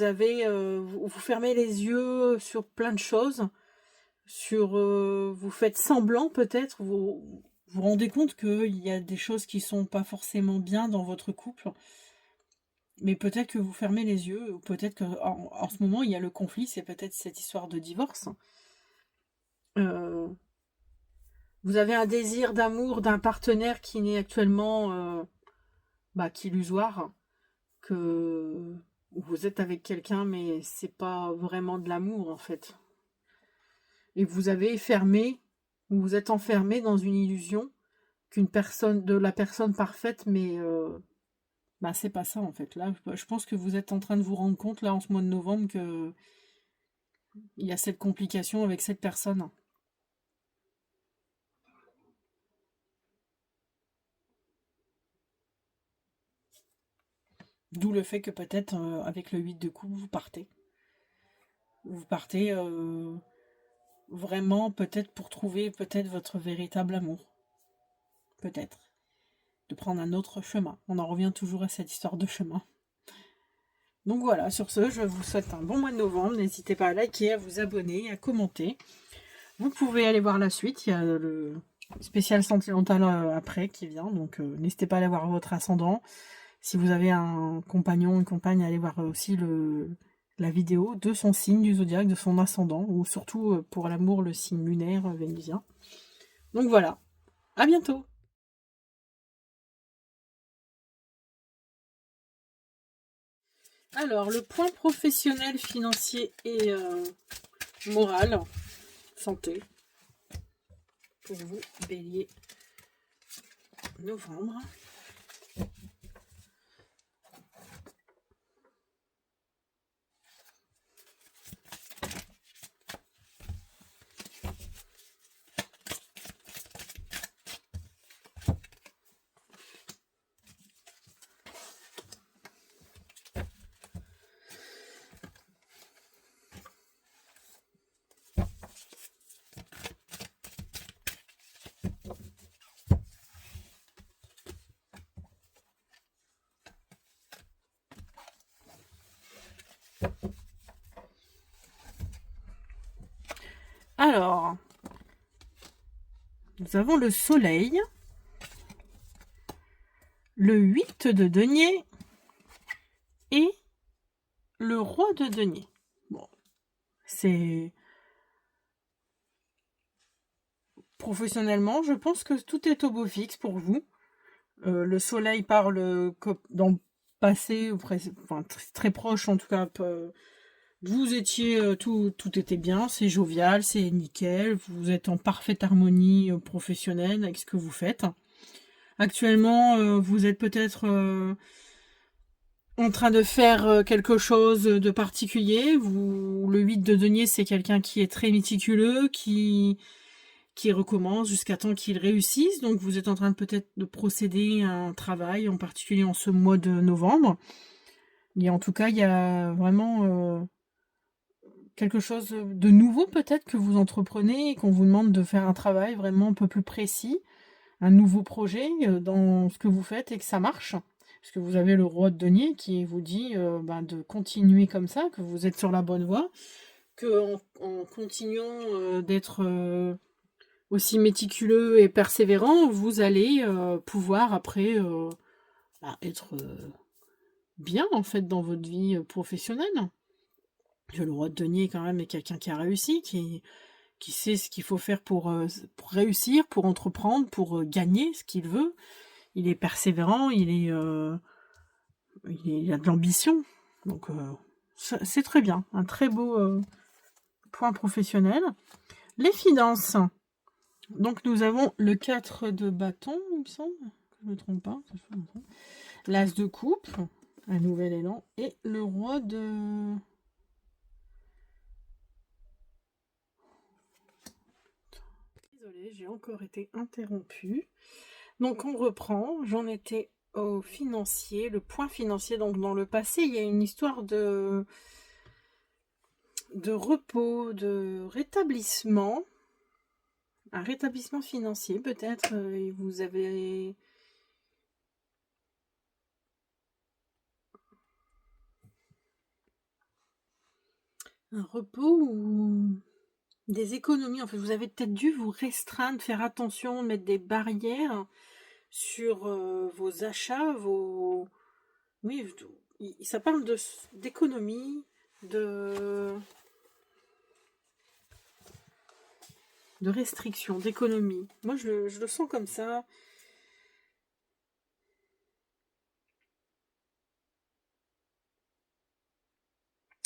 fermez les yeux sur plein de choses, vous faites semblant peut-être, vous rendez compte qu'il y a des choses qui sont pas forcément bien dans votre couple, mais peut-être que vous fermez les yeux, ou peut-être qu'en ce moment il y a le conflit, c'est peut-être cette histoire de divorce. Vous avez un désir d'amour d'un partenaire qui n'est actuellement qu'illusoire, que vous êtes avec quelqu'un, mais c'est pas vraiment de l'amour en fait. Et vous avez fermé, vous êtes enfermé dans une illusion de la personne parfaite, mais c'est pas ça en fait. Là, je pense que vous êtes en train de vous rendre compte là en ce mois de novembre que il y a cette complication avec cette personne. D'où le fait que peut-être avec le 8 de coupe, vous partez. Vous partez vraiment peut-être pour trouver peut-être votre véritable amour. Peut-être. De prendre un autre chemin. On en revient toujours à cette histoire de chemin. Donc voilà, sur ce, je vous souhaite un bon mois de novembre. N'hésitez pas à liker, à vous abonner, à commenter. Vous pouvez aller voir la suite. Il y a le spécial sentimental après qui vient. Donc n'hésitez pas à aller voir votre ascendant. Si vous avez un compagnon, une compagne, allez voir aussi la vidéo de son signe du zodiaque, de son ascendant, ou surtout pour l'amour, le signe lunaire vénusien. Donc voilà, à bientôt. Alors, le point professionnel, financier et moral, santé, pour vous, Bélier, novembre. Alors, nous avons le soleil, le 8 de denier et le roi de denier. Bon, c'est... Professionnellement, je pense que tout est au beau fixe pour vous. Le soleil parle dans le passé, enfin, très proche en tout cas. Vous étiez, tout était bien, c'est jovial, c'est nickel, vous êtes en parfaite harmonie professionnelle avec ce que vous faites. Actuellement, vous êtes peut-être en train de faire quelque chose de particulier. Le 8 de denier, c'est quelqu'un qui est très méticuleux, qui recommence jusqu'à temps qu'il réussisse. Donc vous êtes en train peut-être de procéder à un travail, en particulier en ce mois de novembre. Et en tout cas, il y a vraiment quelque chose de nouveau peut-être que vous entreprenez et qu'on vous demande de faire un travail vraiment un peu plus précis, un nouveau projet dans ce que vous faites et que ça marche. Parce que vous avez le roi de denier qui vous dit de continuer comme ça, que vous êtes sur la bonne voie, que en continuant d'être aussi méticuleux et persévérant, vous allez pouvoir après être bien en fait dans votre vie professionnelle. Le roi de denier quand même est quelqu'un qui a réussi, qui sait ce qu'il faut faire pour réussir, pour entreprendre, pour gagner ce qu'il veut. Il est persévérant, il a de l'ambition. Donc c'est très bien, un très beau point professionnel. Les finances. Donc nous avons le 4 de bâton, il me semble, que je ne me trompe pas. L'as de coupe, un nouvel élan, et le roi de... Désolée, j'ai encore été interrompue. Donc on reprend, j'en étais au financier, le point financier. Donc dans le passé, il y a une histoire de repos, de rétablissement, un rétablissement financier peut-être, et vous avez un repos ou des économies. En fait, vous avez peut-être dû vous restreindre, faire attention, mettre des barrières sur vos achats, vos... Oui, ça parle d'économie, de de restriction, d'économie. Moi, je le sens comme ça.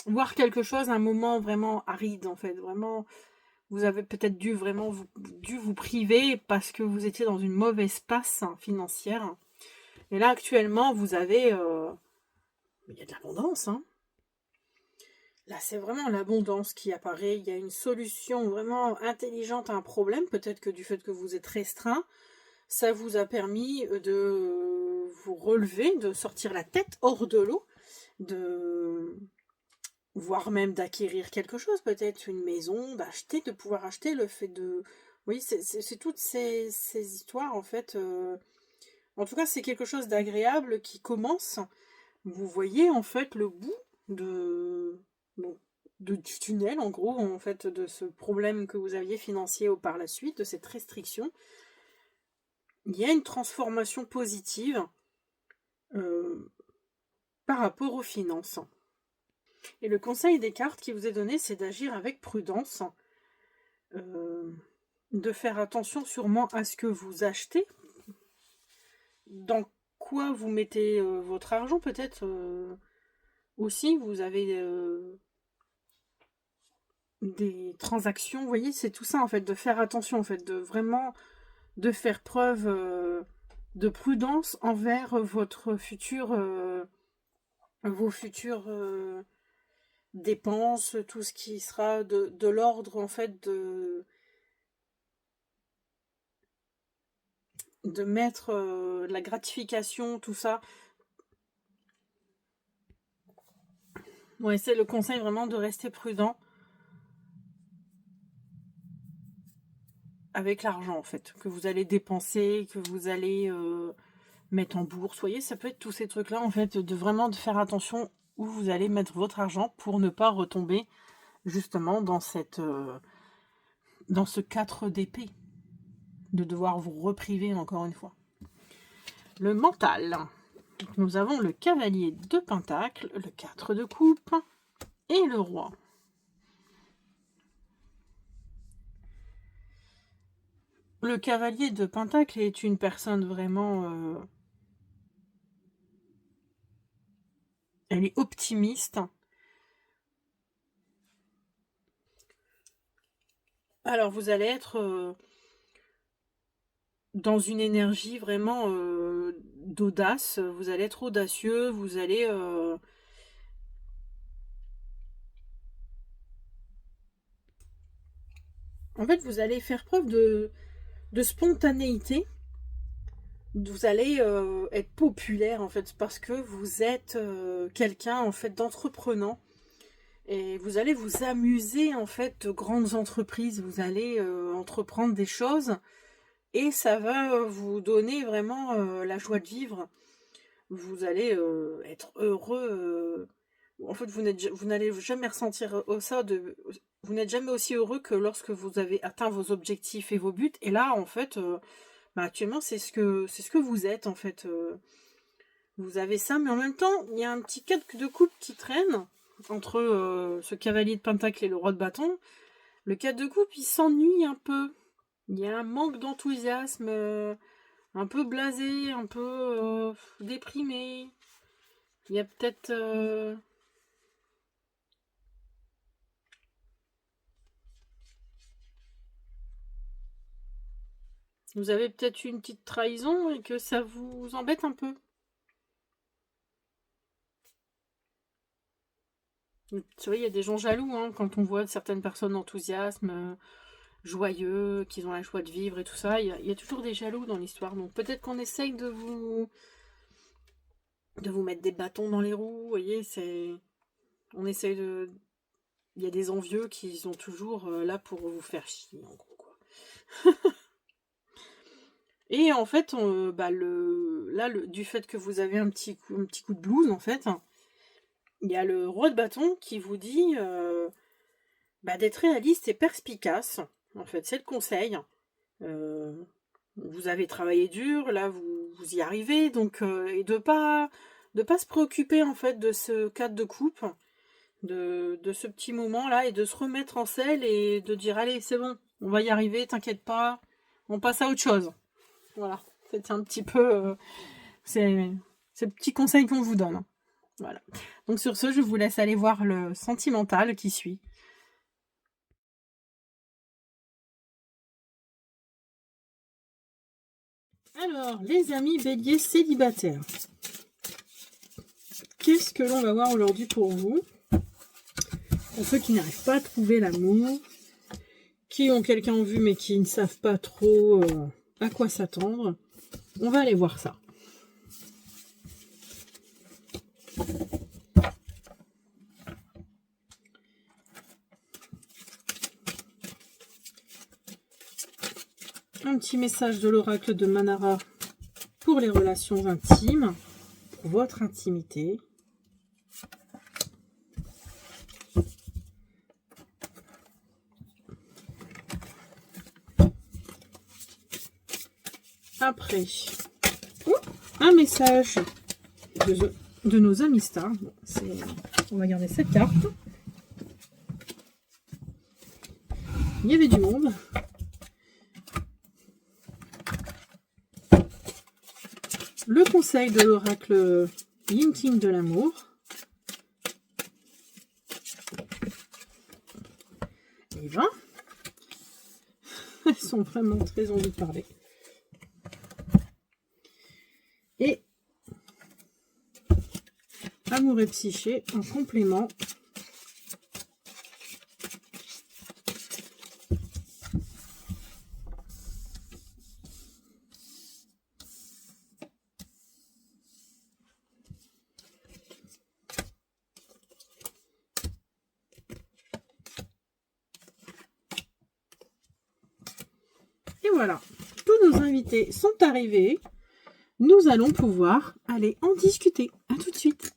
Voir quelque chose, un moment vraiment aride, en fait. Vraiment, vous avez peut-être dû vraiment vous priver parce que vous étiez dans une mauvaise passe financière. Et là, actuellement, vous avez... il y a de l'abondance, hein. Là, c'est vraiment l'abondance qui apparaît. Il y a une solution vraiment intelligente à un problème. Peut-être que du fait que vous êtes restreint, ça vous a permis de vous relever, de sortir la tête hors de l'eau, voire même d'acquérir quelque chose, peut-être une maison, d'acheter, de pouvoir acheter, le fait de... Oui, c'est toutes ces histoires, en fait. En tout cas, c'est quelque chose d'agréable qui commence. Vous voyez, en fait, le bout de... bon, du tunnel, en gros, en fait, de ce problème que vous aviez financier par la suite, de cette restriction. Il y a une transformation positive par rapport aux finances. Et le conseil des cartes qui vous est donné, c'est d'agir avec prudence, de faire attention sûrement à ce que vous achetez, dans quoi vous mettez votre argent, peut-être aussi, vous avez des transactions, vous voyez, c'est tout ça, en fait, de faire attention, en fait, de vraiment, de faire preuve de prudence envers votre futur, vos futurs dépenses, tout ce qui sera de l'ordre, en fait, de mettre la gratification, tout ça. Ouais, c'est le conseil vraiment de rester prudent avec l'argent, en fait, que vous allez dépenser, que vous allez mettre en bourse. Vous voyez, ça peut être tous ces trucs-là, en fait, de vraiment de faire attention où vous allez mettre votre argent pour ne pas retomber justement dans dans ce 4 d'épée, de devoir vous repriver encore une fois. Le mental. Donc, nous avons le cavalier de pentacle, le 4 de coupe et le roi. Le cavalier de pentacle est une personne vraiment... elle est optimiste. Alors, vous allez être dans une énergie vraiment d'audace. Vous allez être audacieux, vous allez... En fait, vous allez faire preuve de spontanéité. Vous allez être populaire, en fait, parce que vous êtes quelqu'un, en fait, d'entreprenant. Et vous allez vous amuser, en fait, de grandes entreprises. Vous allez entreprendre des choses. Et ça va vous donner vraiment la joie de vivre. Vous allez être heureux. En fait, vous n'allez jamais ressentir ça. Vous n'êtes jamais aussi heureux que lorsque vous avez atteint vos objectifs et vos buts. Et là, en fait, actuellement, c'est ce que vous êtes, en fait. Vous avez ça, mais en même temps, il y a un petit 4 de coupe qui traîne entre ce cavalier de pentacle et le roi de bâton. Le 4 de coupe, il s'ennuie un peu. Il y a un manque d'enthousiasme, un peu blasé, un peu déprimé. Il y a peut-être... vous avez peut-être eu une petite trahison et que ça vous embête un peu. Tu vois, il y a des gens jaloux hein, quand on voit certaines personnes enthousiastes, joyeux, qui ont la joie de vivre et tout ça. Il y a toujours des jaloux dans l'histoire. Donc peut-être qu'on essaye de vous mettre des bâtons dans les roues. Vous voyez, on essaye de... Il y a des envieux qui sont toujours là pour vous faire chier, en gros, quoi. Et en fait, du fait que vous avez un petit coup de blues, en fait, il y a le roi de bâton qui vous dit d'être réaliste et perspicace. En fait, c'est le conseil. Vous avez travaillé dur, là, vous y arrivez, donc et de pas se préoccuper en fait de ce cadre de coupe, de ce petit moment là, et de se remettre en selle et de dire allez, c'est bon, On va y arriver, t'inquiète pas. On passe à autre chose. Voilà. C'est un petit peu... c'est le petit conseil qu'on vous donne. Voilà. Donc sur ce, je vous laisse aller voir le sentimental qui suit. Alors, les amis béliers célibataires. Qu'est-ce que l'on va voir aujourd'hui pour vous? Pour ceux qui n'arrivent pas à trouver l'amour, qui ont quelqu'un en vue mais qui ne savent pas trop à quoi s'attendre, on va aller voir ça. Un petit message de l'oracle de Manara pour les relations intimes, pour votre intimité. Après, un message de nos amis stars. Bon, on va garder cette carte. Il y avait du monde. Le conseil de l'oracle Yin King de l'amour. Et ben, elles sont vraiment très envie de parler. Et amour et psyché en complément. Et voilà, tous nos invités sont arrivés. Nous allons pouvoir aller en discuter. À tout de suite.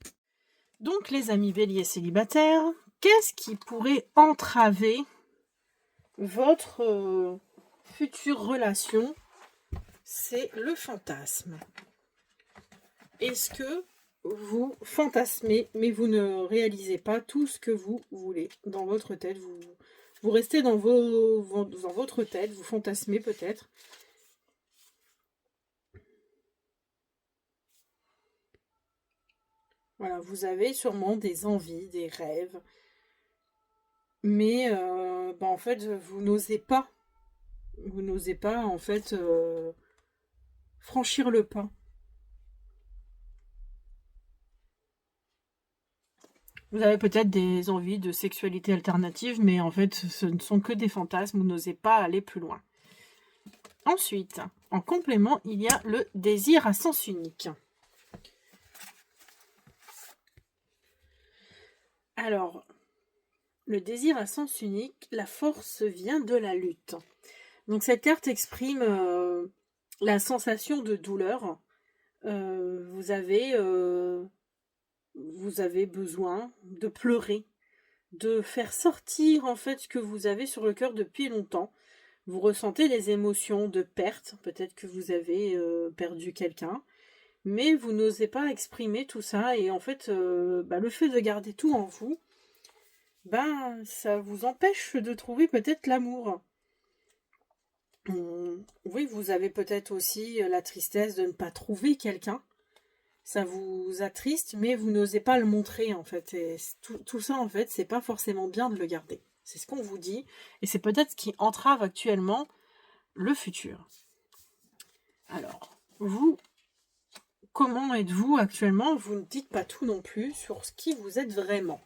Donc, les amis béliers célibataires, qu'est-ce qui pourrait entraver votre future relation? C'est le fantasme. Est-ce que vous fantasmez, mais vous ne réalisez pas tout ce que vous voulez dans votre tête? Vous restez dans votre tête, vous fantasmez peut-être. Voilà, vous avez sûrement des envies, des rêves, mais en fait, vous n'osez pas. Vous n'osez pas, en fait, franchir le pas. Vous avez peut-être des envies de sexualité alternative, mais en fait, ce ne sont que des fantasmes, vous n'osez pas aller plus loin. Ensuite, en complément, il y a le désir à sens unique. Alors, le désir à sens unique, la force vient de la lutte. Donc cette carte exprime la sensation de douleur. Vous avez besoin de pleurer, de faire sortir en fait ce que vous avez sur le cœur depuis longtemps. Vous ressentez des émotions de perte, peut-être que vous avez perdu quelqu'un, mais vous n'osez pas exprimer tout ça, et en fait, le fait de garder tout en vous, ça vous empêche de trouver peut-être l'amour. Oui, vous avez peut-être aussi la tristesse de ne pas trouver quelqu'un. Ça vous attriste, mais vous n'osez pas le montrer, en fait. Et tout ça, en fait, c'est pas forcément bien de le garder. C'est ce qu'on vous dit, et c'est peut-être ce qui entrave actuellement le futur. Alors, vous, comment êtes-vous actuellement? Vous ne dites pas tout non plus sur ce qui vous êtes vraiment.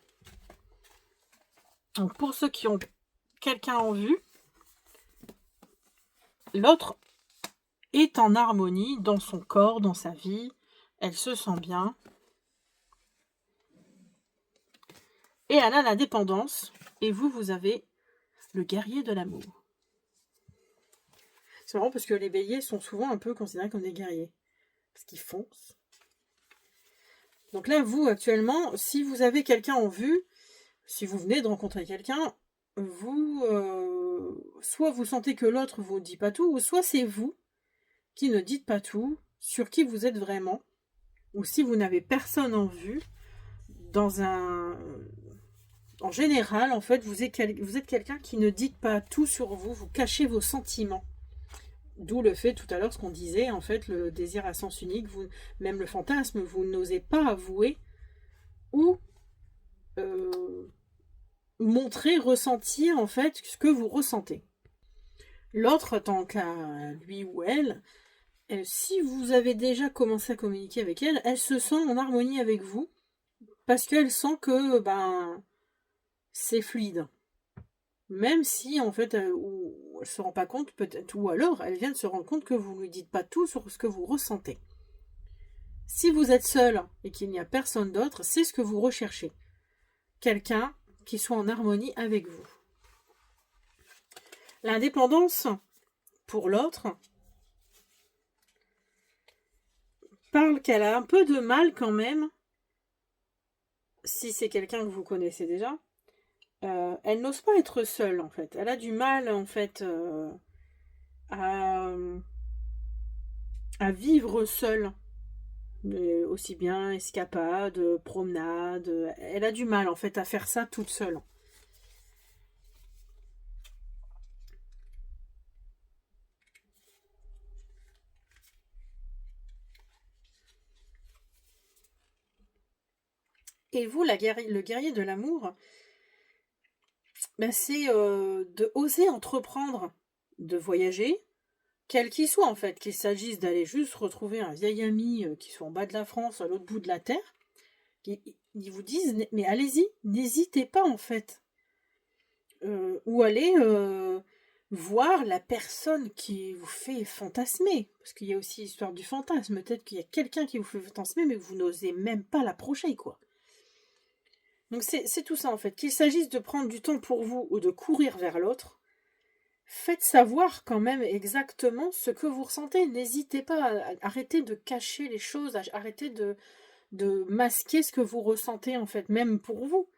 Donc, pour ceux qui ont quelqu'un en vue, l'autre est en harmonie dans son corps, dans sa vie. Elle se sent bien. Et elle a l'indépendance. Et vous avez le guerrier de l'amour. C'est marrant parce que les béliers sont souvent un peu considérés comme des guerriers. Parce qu'ils foncent. Donc là, vous, actuellement, si vous avez quelqu'un en vue, si vous venez de rencontrer quelqu'un, soit vous sentez que l'autre vous dit pas tout, ou soit c'est vous qui ne dites pas tout sur qui vous êtes vraiment, ou si vous n'avez personne en vue, en général, en fait, vous êtes quelqu'un qui ne dit pas tout sur vous, vous cachez vos sentiments. D'où le fait tout à l'heure, ce qu'on disait, en fait, le désir à sens unique, même le fantasme, vous n'osez pas avouer ou montrer, ressentir, en fait, ce que vous ressentez. L'autre, tant qu'à lui ou elle, si vous avez déjà commencé à communiquer avec elle, elle se sent en harmonie avec vous, parce qu'elle sent que c'est fluide. Même si, en fait, elle ne se rend pas compte, peut-être, ou alors elle vient de se rendre compte que vous ne lui dites pas tout sur ce que vous ressentez. Si vous êtes seul et qu'il n'y a personne d'autre, c'est ce que vous recherchez. Quelqu'un qui soit en harmonie avec vous. L'indépendance, pour l'autre, parle qu'elle a un peu de mal quand même, si c'est quelqu'un que vous connaissez déjà, elle n'ose pas être seule en fait. Elle a du mal en fait à vivre seule. Aussi bien escapade, promenade. Elle a du mal en fait à faire ça toute seule. Et vous, le guerrier de l'amour, c'est de oser entreprendre, de voyager, quel qu'il soit en fait, qu'il s'agisse d'aller juste retrouver un vieil ami qui soit en bas de la France, à l'autre bout de la terre, ils vous disent, mais allez-y, n'hésitez pas en fait. Ou aller voir la personne qui vous fait fantasmer, parce qu'il y a aussi l'histoire du fantasme, peut-être qu'il y a quelqu'un qui vous fait fantasmer, mais que vous n'osez même pas l'approcher, quoi. Donc c'est tout ça en fait, qu'il s'agisse de prendre du temps pour vous ou de courir vers l'autre, faites savoir quand même exactement ce que vous ressentez. N'hésitez pas, arrêtez de cacher les choses, arrêtez de masquer ce que vous ressentez en fait, même pour vous.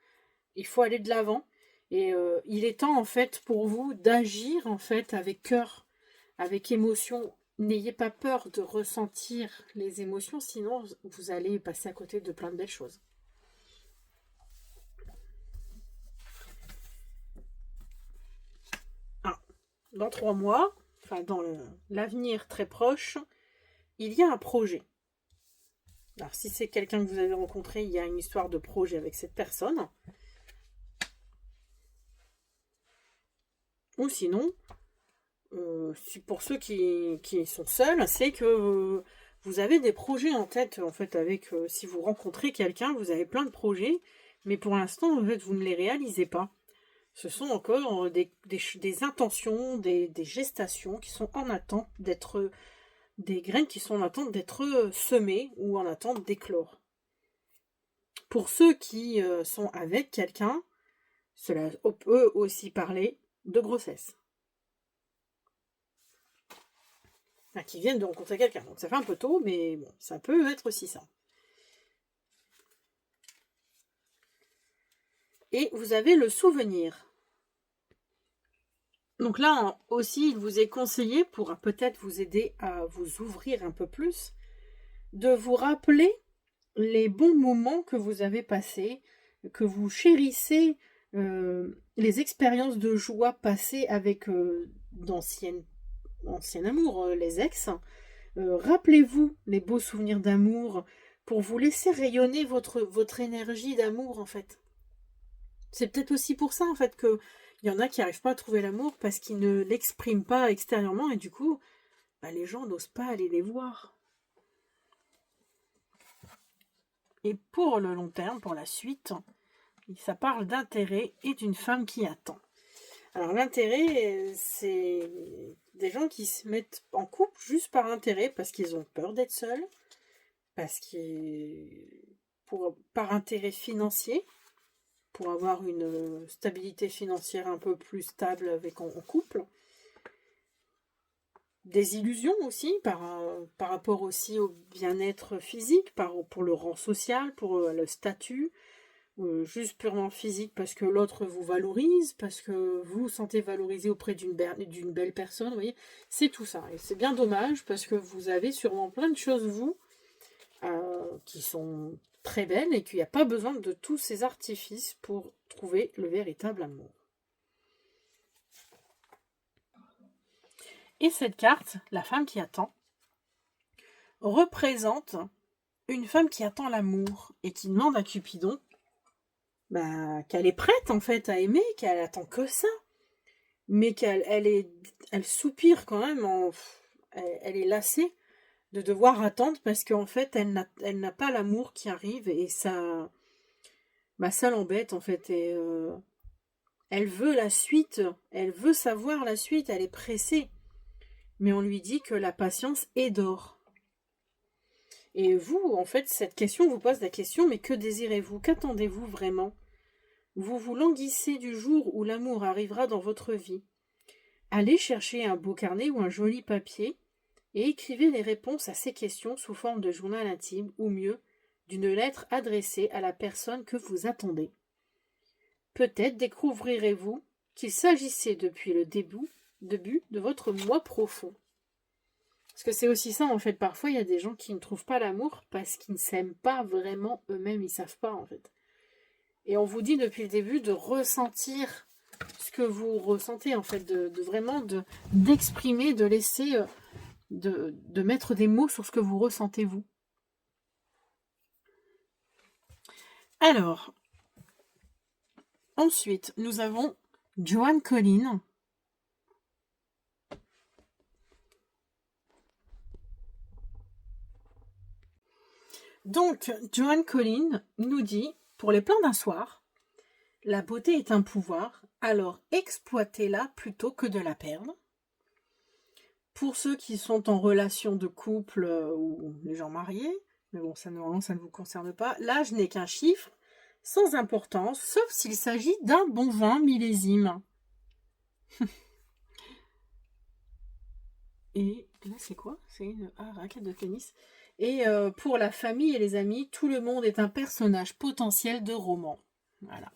Il faut aller de l'avant. Et il est temps en fait pour vous d'agir en fait avec cœur, avec émotion. N'ayez pas peur de ressentir les émotions, sinon vous allez passer à côté de plein de belles choses. Dans 3 mois, enfin dans l'avenir très proche, il y a un projet. Alors si c'est quelqu'un que vous avez rencontré, il y a une histoire de projet avec cette personne. Ou sinon, pour ceux qui sont seuls, c'est que vous avez des projets en tête, en fait, avec si vous rencontrez quelqu'un, vous avez plein de projets, mais pour l'instant, en fait, vous ne les réalisez pas. Ce sont encore des intentions, des gestations qui sont en attente d'être, des graines qui sont en attente d'être semées ou en attente d'éclore. Pour ceux qui sont avec quelqu'un, cela peut aussi parler de grossesse. Enfin, qui viennent de rencontrer quelqu'un. Donc ça fait un peu tôt, mais bon, ça peut être aussi ça. Et vous avez le souvenir. Donc là aussi, il vous est conseillé, pour peut-être vous aider à vous ouvrir un peu plus, de vous rappeler les bons moments que vous avez passés, que vous chérissez les expériences de joie passées avec d'anciens amours, les ex. Rappelez-vous les beaux souvenirs d'amour pour vous laisser rayonner votre énergie d'amour en fait. C'est peut-être aussi pour ça en fait que il y en a qui n'arrivent pas à trouver l'amour parce qu'ils ne l'expriment pas extérieurement et du coup les gens n'osent pas aller les voir. Et pour le long terme, pour la suite, ça parle d'intérêt et d'une femme qui attend. Alors l'intérêt, c'est des gens qui se mettent en couple juste par intérêt, parce qu'ils ont peur d'être seuls, par intérêt financier, pour avoir une stabilité financière un peu plus stable en couple. Des illusions aussi, par rapport aussi au bien-être physique, pour le rang social, pour le statut, juste purement physique parce que l'autre vous valorise, parce que vous vous sentez valorisé auprès d'une belle personne, vous voyez, c'est tout ça. Et c'est bien dommage parce que vous avez sûrement plein de choses, vous, qui sont très belles et qu'il n'y a pas besoin de tous ces artifices pour trouver le véritable amour. Et cette carte, la femme qui attend, représente une femme qui attend l'amour et qui demande à Cupidon qu'elle est prête en fait à aimer, qu'elle attend que ça, mais elle soupire quand même, elle est lassée de devoir attendre parce qu'en fait elle n'a pas l'amour qui arrive et ça l'embête en fait et elle veut la suite, elle veut savoir la suite, elle est pressée. Mais on lui dit que la patience est d'or. Et vous, en fait, cette question vous pose la question, mais que désirez-vous? Qu'attendez-vous vraiment? Vous vous languissez du jour où l'amour arrivera dans votre vie. Allez chercher un beau carnet ou un joli papier et écrivez les réponses à ces questions sous forme de journal intime, ou mieux, d'une lettre adressée à la personne que vous attendez. Peut-être découvrirez-vous qu'il s'agissait depuis le début de votre moi profond. Parce que c'est aussi ça, en fait. Parfois, il y a des gens qui ne trouvent pas l'amour parce qu'ils ne s'aiment pas vraiment eux-mêmes. Ils ne savent pas, en fait. Et on vous dit depuis le début de ressentir ce que vous ressentez, en fait. D'exprimer, de laisser, de mettre des mots sur ce que vous ressentez, vous. Alors, ensuite, nous avons Joan Collins. Donc, Joan Collins nous dit, pour les plans d'un soir, la beauté est un pouvoir, alors exploitez-la plutôt que de la perdre. Pour ceux qui sont en relation de couple ou les gens mariés, mais bon, ça ne vous concerne pas, l'âge n'est qu'un chiffre sans importance, sauf s'il s'agit d'un bon vin millésime. Et là, c'est quoi? C'est une raquette de tennis. Et pour la famille et les amis, tout le monde est un personnage potentiel de roman. Voilà.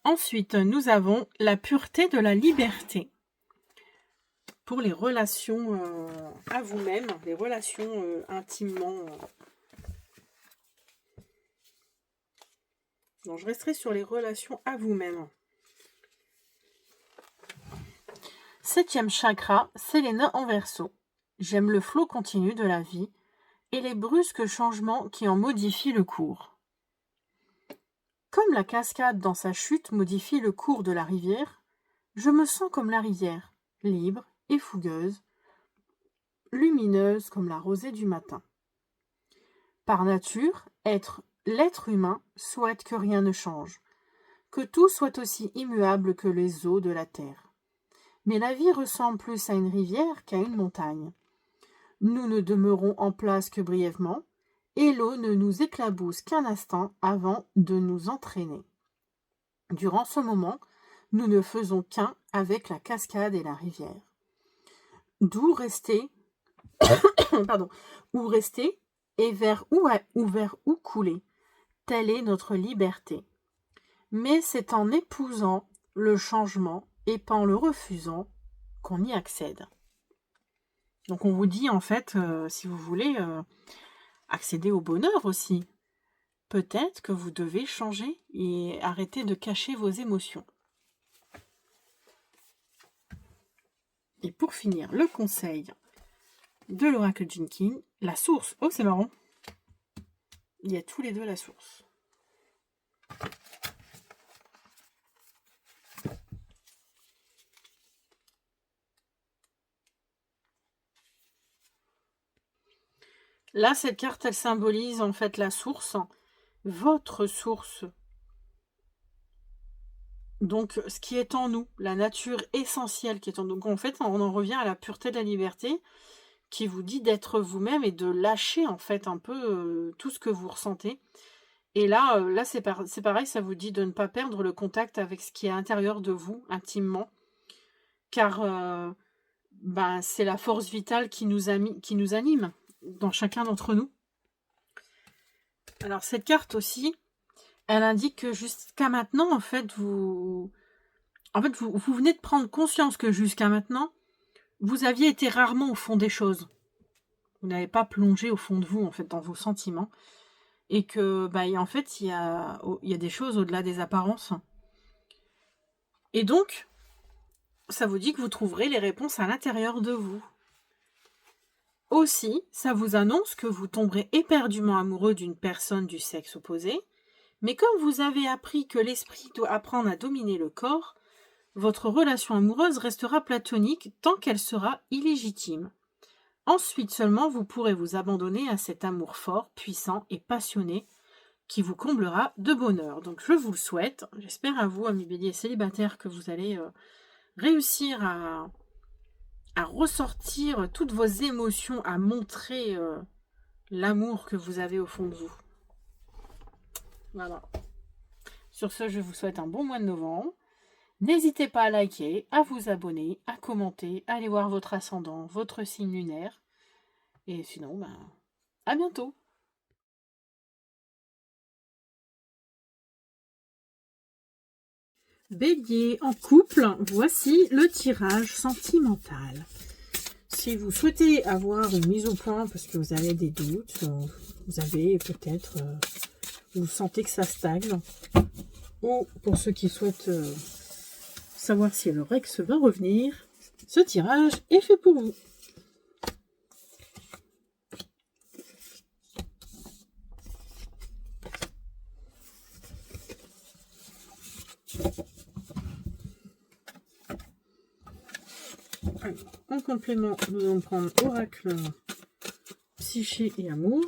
Ensuite, nous avons la pureté de la liberté. Pour les relations à vous-même, les relations intimement. Donc, je resterai sur les relations à vous-même. 7e chakra, Séléna en Verseau. J'aime le flot continu de la vie et les brusques changements qui en modifient le cours. Comme la cascade dans sa chute modifie le cours de la rivière, je me sens comme la rivière, libre et fougueuse, lumineuse comme la rosée du matin. Par nature, l'être humain souhaite que rien ne change, que tout soit aussi immuable que les eaux de la terre. Mais la vie ressemble plus à une rivière qu'à une montagne. Nous ne demeurons en place que brièvement, et l'eau ne nous éclabousse qu'un instant avant de nous entraîner. Durant ce moment, nous ne faisons qu'un avec la cascade et la rivière. D'où rester, où rester et vers où couler. Telle est notre liberté. Mais c'est en épousant le changement et pas en le refusant qu'on y accède. Donc on vous dit en fait, si vous voulez accéder au bonheur aussi, peut-être que vous devez changer et arrêter de cacher vos émotions. Et pour finir, le conseil de l'oracle Jinkin, la source. Oh, c'est marrant. Il y a tous les deux la source. Là, cette carte, elle symbolise en fait la source, votre source. Donc, ce qui est en nous, la nature essentielle qui est en nous. Donc, en fait, on en revient à la pureté de la liberté qui vous dit d'être vous-même et de lâcher en fait un peu tout ce que vous ressentez. Et là c'est pareil, ça vous dit de ne pas perdre le contact avec ce qui est à l'intérieur de vous, intimement. Car c'est la force vitale qui nous anime dans chacun d'entre nous. Alors cette carte aussi, elle indique que jusqu'à maintenant, en fait, vous venez de prendre conscience que jusqu'à maintenant, vous aviez été rarement au fond des choses. Vous n'avez pas plongé au fond de vous, en fait, dans vos sentiments. Et que, en fait, il y a des choses au-delà des apparences. Et donc, ça vous dit que vous trouverez les réponses à l'intérieur de vous. Aussi, ça vous annonce que vous tomberez éperdument amoureux d'une personne du sexe opposé, mais comme vous avez appris que l'esprit doit apprendre à dominer le corps, votre relation amoureuse restera platonique tant qu'elle sera illégitime. Ensuite seulement, vous pourrez vous abandonner à cet amour fort, puissant et passionné qui vous comblera de bonheur. Donc je vous le souhaite. J'espère à vous, amis béliers célibataires, que vous allez réussir à ressortir toutes vos émotions, à montrer l'amour que vous avez au fond de vous. Voilà. Sur ce, je vous souhaite un bon mois de novembre. N'hésitez pas à liker, à vous abonner, à commenter, à aller voir votre ascendant, votre signe lunaire. Et sinon, à bientôt. Bélier en couple, voici le tirage sentimental. Si vous souhaitez avoir une mise au point parce que vous avez des doutes, vous avez peut-être, vous sentez que ça stagne, ou pour ceux qui souhaitent savoir si leur ex va revenir, ce tirage est fait pour vous. Alors, en complément, nous allons prendre oracle, psyché et amour.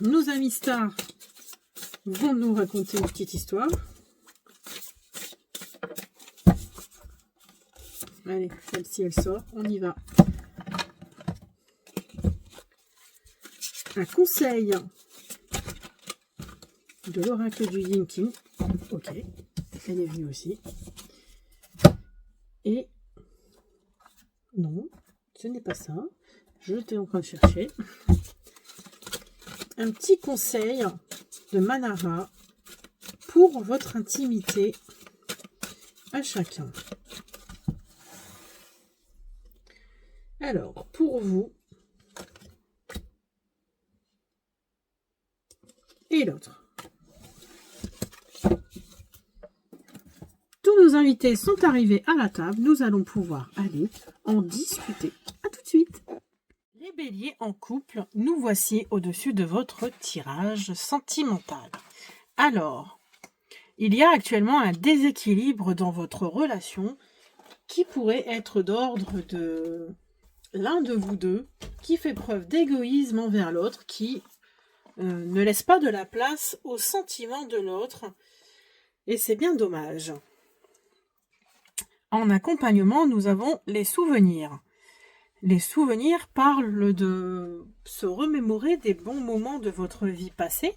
Nos amis stars vont nous raconter une petite histoire. Allez, celle-ci, elle sort. On y va. Un conseil de l'oracle du Yin King. Ok, elle est venue aussi. Et non, ce n'est pas ça. Je étais en train de chercher. Un petit conseil de Manara pour votre intimité à chacun. Alors, pour vous et l'autre. Tous nos invités sont arrivés à la table. Nous allons pouvoir aller en discuter. À tout de suite. Les béliers en couple, nous voici au-dessus de votre tirage sentimental. Alors, il y a actuellement un déséquilibre dans votre relation qui pourrait être d'ordre de l'un de vous deux qui fait preuve d'égoïsme envers l'autre, qui ne laisse pas de la place aux sentiments de l'autre, et c'est bien dommage. En accompagnement, nous avons les souvenirs. Les souvenirs parlent de se remémorer des bons moments de votre vie passée,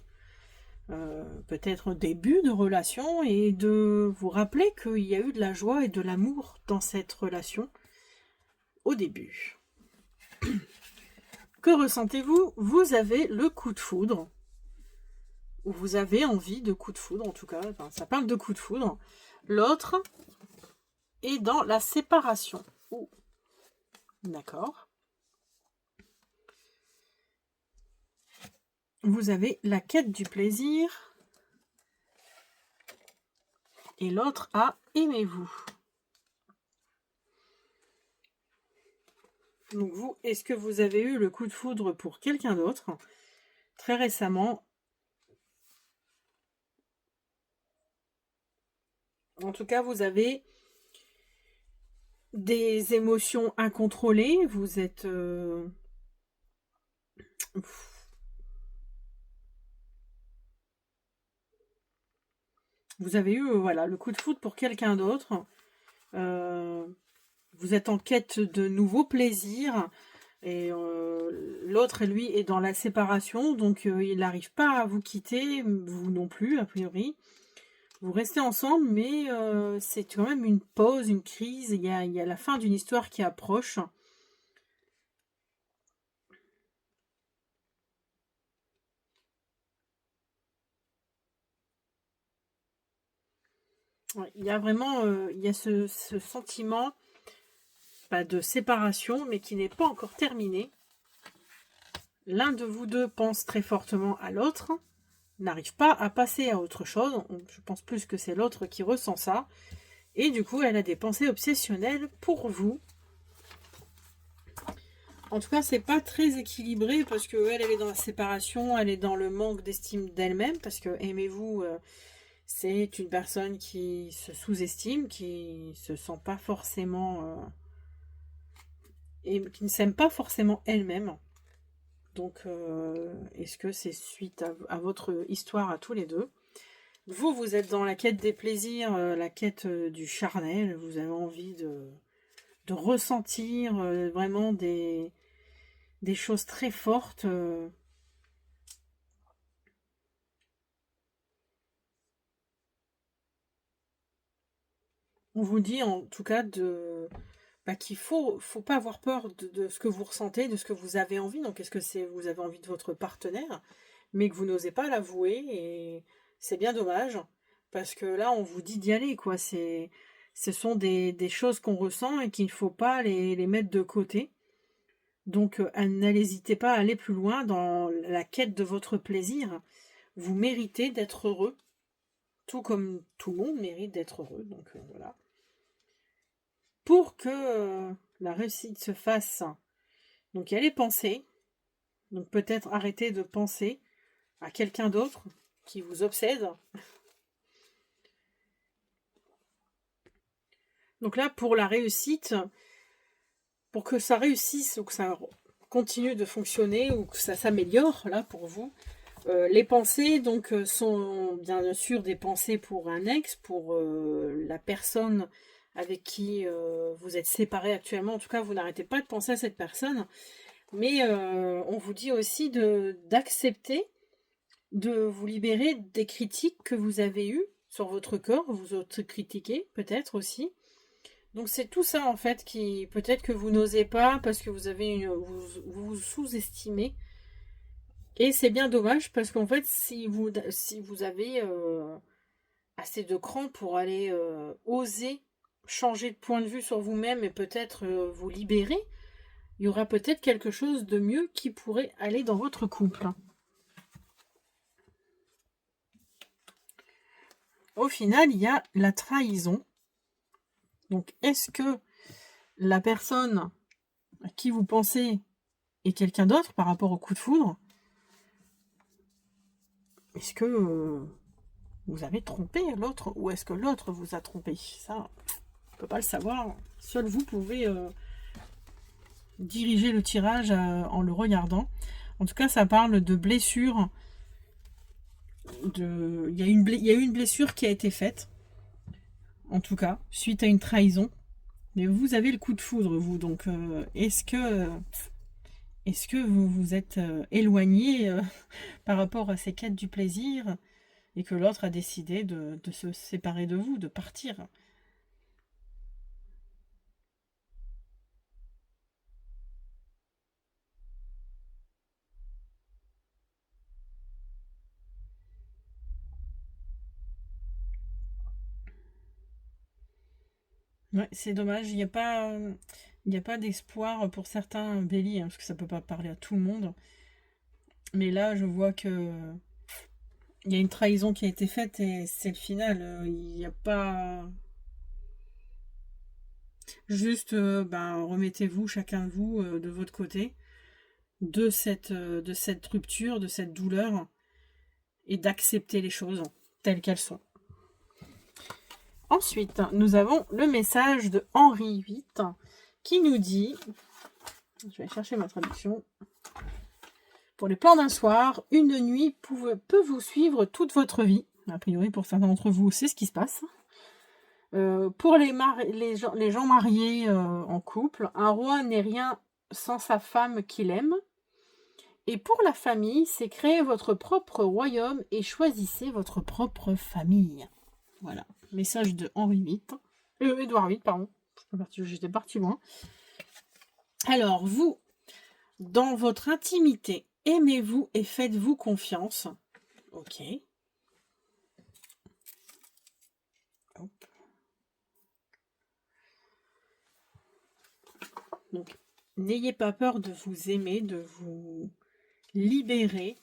peut-être début de relation, et de vous rappeler qu'il y a eu de la joie et de l'amour dans cette relation au début. Que ressentez-vous? Vous avez le coup de foudre, ou vous avez envie de coup de foudre, en tout cas, ça parle de coup de foudre. L'autre est dans la séparation. D'accord. Vous avez la quête du plaisir, et l'autre a aimez-vous. Donc vous, est-ce que vous avez eu le coup de foudre pour quelqu'un d'autre très récemment? En tout cas, vous avez des émotions incontrôlées, vous êtes... Vous avez eu voilà, le coup de foudre pour quelqu'un d'autre. Vous êtes en quête de nouveaux plaisirs. Et l'autre, lui, est dans la séparation. Donc, il n'arrive pas à vous quitter. Vous non plus, a priori. Vous restez ensemble, mais c'est quand même une pause, une crise. Il y a la fin d'une histoire qui approche. Ouais, il y a vraiment il y a ce sentiment de séparation, mais qui n'est pas encore terminé. L'un de vous deux pense très fortement à l'autre, n'arrive pas à passer à autre chose. Je pense plus que c'est l'autre qui ressent ça. Et du coup, elle a des pensées obsessionnelles pour vous. En tout cas, c'est pas très équilibré parce que elle est dans la séparation, elle est dans le manque d'estime d'elle-même parce que aimez-vous, c'est une personne qui se sous-estime, qui se sent pas forcément et qui ne s'aime pas forcément elle-même. Donc, est-ce que c'est suite à votre histoire à tous les deux? Vous, vous êtes dans la quête des plaisirs, la quête du charnel. Vous avez envie de ressentir vraiment des choses très fortes. On vous dit en tout cas qu'il faut pas avoir peur de ce que vous ressentez, de ce que vous avez envie. Donc, est-ce que c'est vous avez envie de votre partenaire, mais que vous n'osez pas l'avouer et c'est bien dommage parce que là, on vous dit d'y aller, quoi. Ce sont des choses qu'on ressent et qu'il ne faut pas les mettre de côté. Donc, n'hésitez pas à aller plus loin dans la quête de votre plaisir. Vous méritez d'être heureux, tout comme tout le monde mérite d'être heureux. Donc, voilà. Pour que la réussite se fasse, donc il y a les pensées. Donc peut-être arrêter de penser à quelqu'un d'autre qui vous obsède. Donc là, pour la réussite, pour que ça réussisse ou que ça continue de fonctionner ou que ça s'améliore, là, pour vous, les pensées donc sont bien sûr des pensées pour un ex, pour la personne avec qui vous êtes séparés actuellement. En tout cas, vous n'arrêtez pas de penser à cette personne. Mais on vous dit aussi d'accepter de vous libérer des critiques que vous avez eues sur votre corps, vous auto-critiquez peut-être aussi. Donc c'est tout ça en fait qui peut-être que vous n'osez pas parce que vous sous-estimez. Et c'est bien dommage parce qu'en fait si vous avez assez de cran pour aller oser changer de point de vue sur vous-même et peut-être vous libérer, il y aura peut-être quelque chose de mieux qui pourrait aller dans votre couple. Au final, il y a la trahison. Donc, est-ce que la personne à qui vous pensez est quelqu'un d'autre par rapport au coup de foudre? Est-ce que vous avez trompé l'autre ou est-ce que l'autre vous a trompé? Ça, on ne peut pas le savoir. Seul vous pouvez diriger le tirage en le regardant. En tout cas, ça parle de blessures. Il y a eu une blessure qui a été faite, en tout cas, suite à une trahison. Mais vous avez le coup de foudre, vous. Donc, est-ce que vous vous êtes éloigné par rapport à ces quêtes du plaisir et que l'autre a décidé de se séparer de vous, de partir? Ouais, c'est dommage, il n'y a pas d'espoir pour certains béliers, hein, parce que ça peut pas parler à tout le monde. Mais là, je vois que il y a une trahison qui a été faite et c'est le final. Il n'y a pas... Juste, remettez-vous, chacun de vous, de votre côté, de cette rupture, de cette douleur, et d'accepter les choses telles qu'elles sont. Ensuite, nous avons le message de Henri VIII qui nous dit, je vais chercher ma traduction, pour les plans d'un soir, une nuit peut vous suivre toute votre vie. A priori, pour certains d'entre vous, c'est ce qui se passe. Pour les gens mariés en couple, un roi n'est rien sans sa femme qu'il aime. Et pour la famille, c'est créer votre propre royaume et choisissez votre propre famille. Voilà, message de Henri VIII. Édouard VIII, pardon. J'étais partie loin. Alors, vous, dans votre intimité, aimez-vous et faites-vous confiance. Ok. Hop. Donc, n'ayez pas peur de vous aimer, de vous libérer.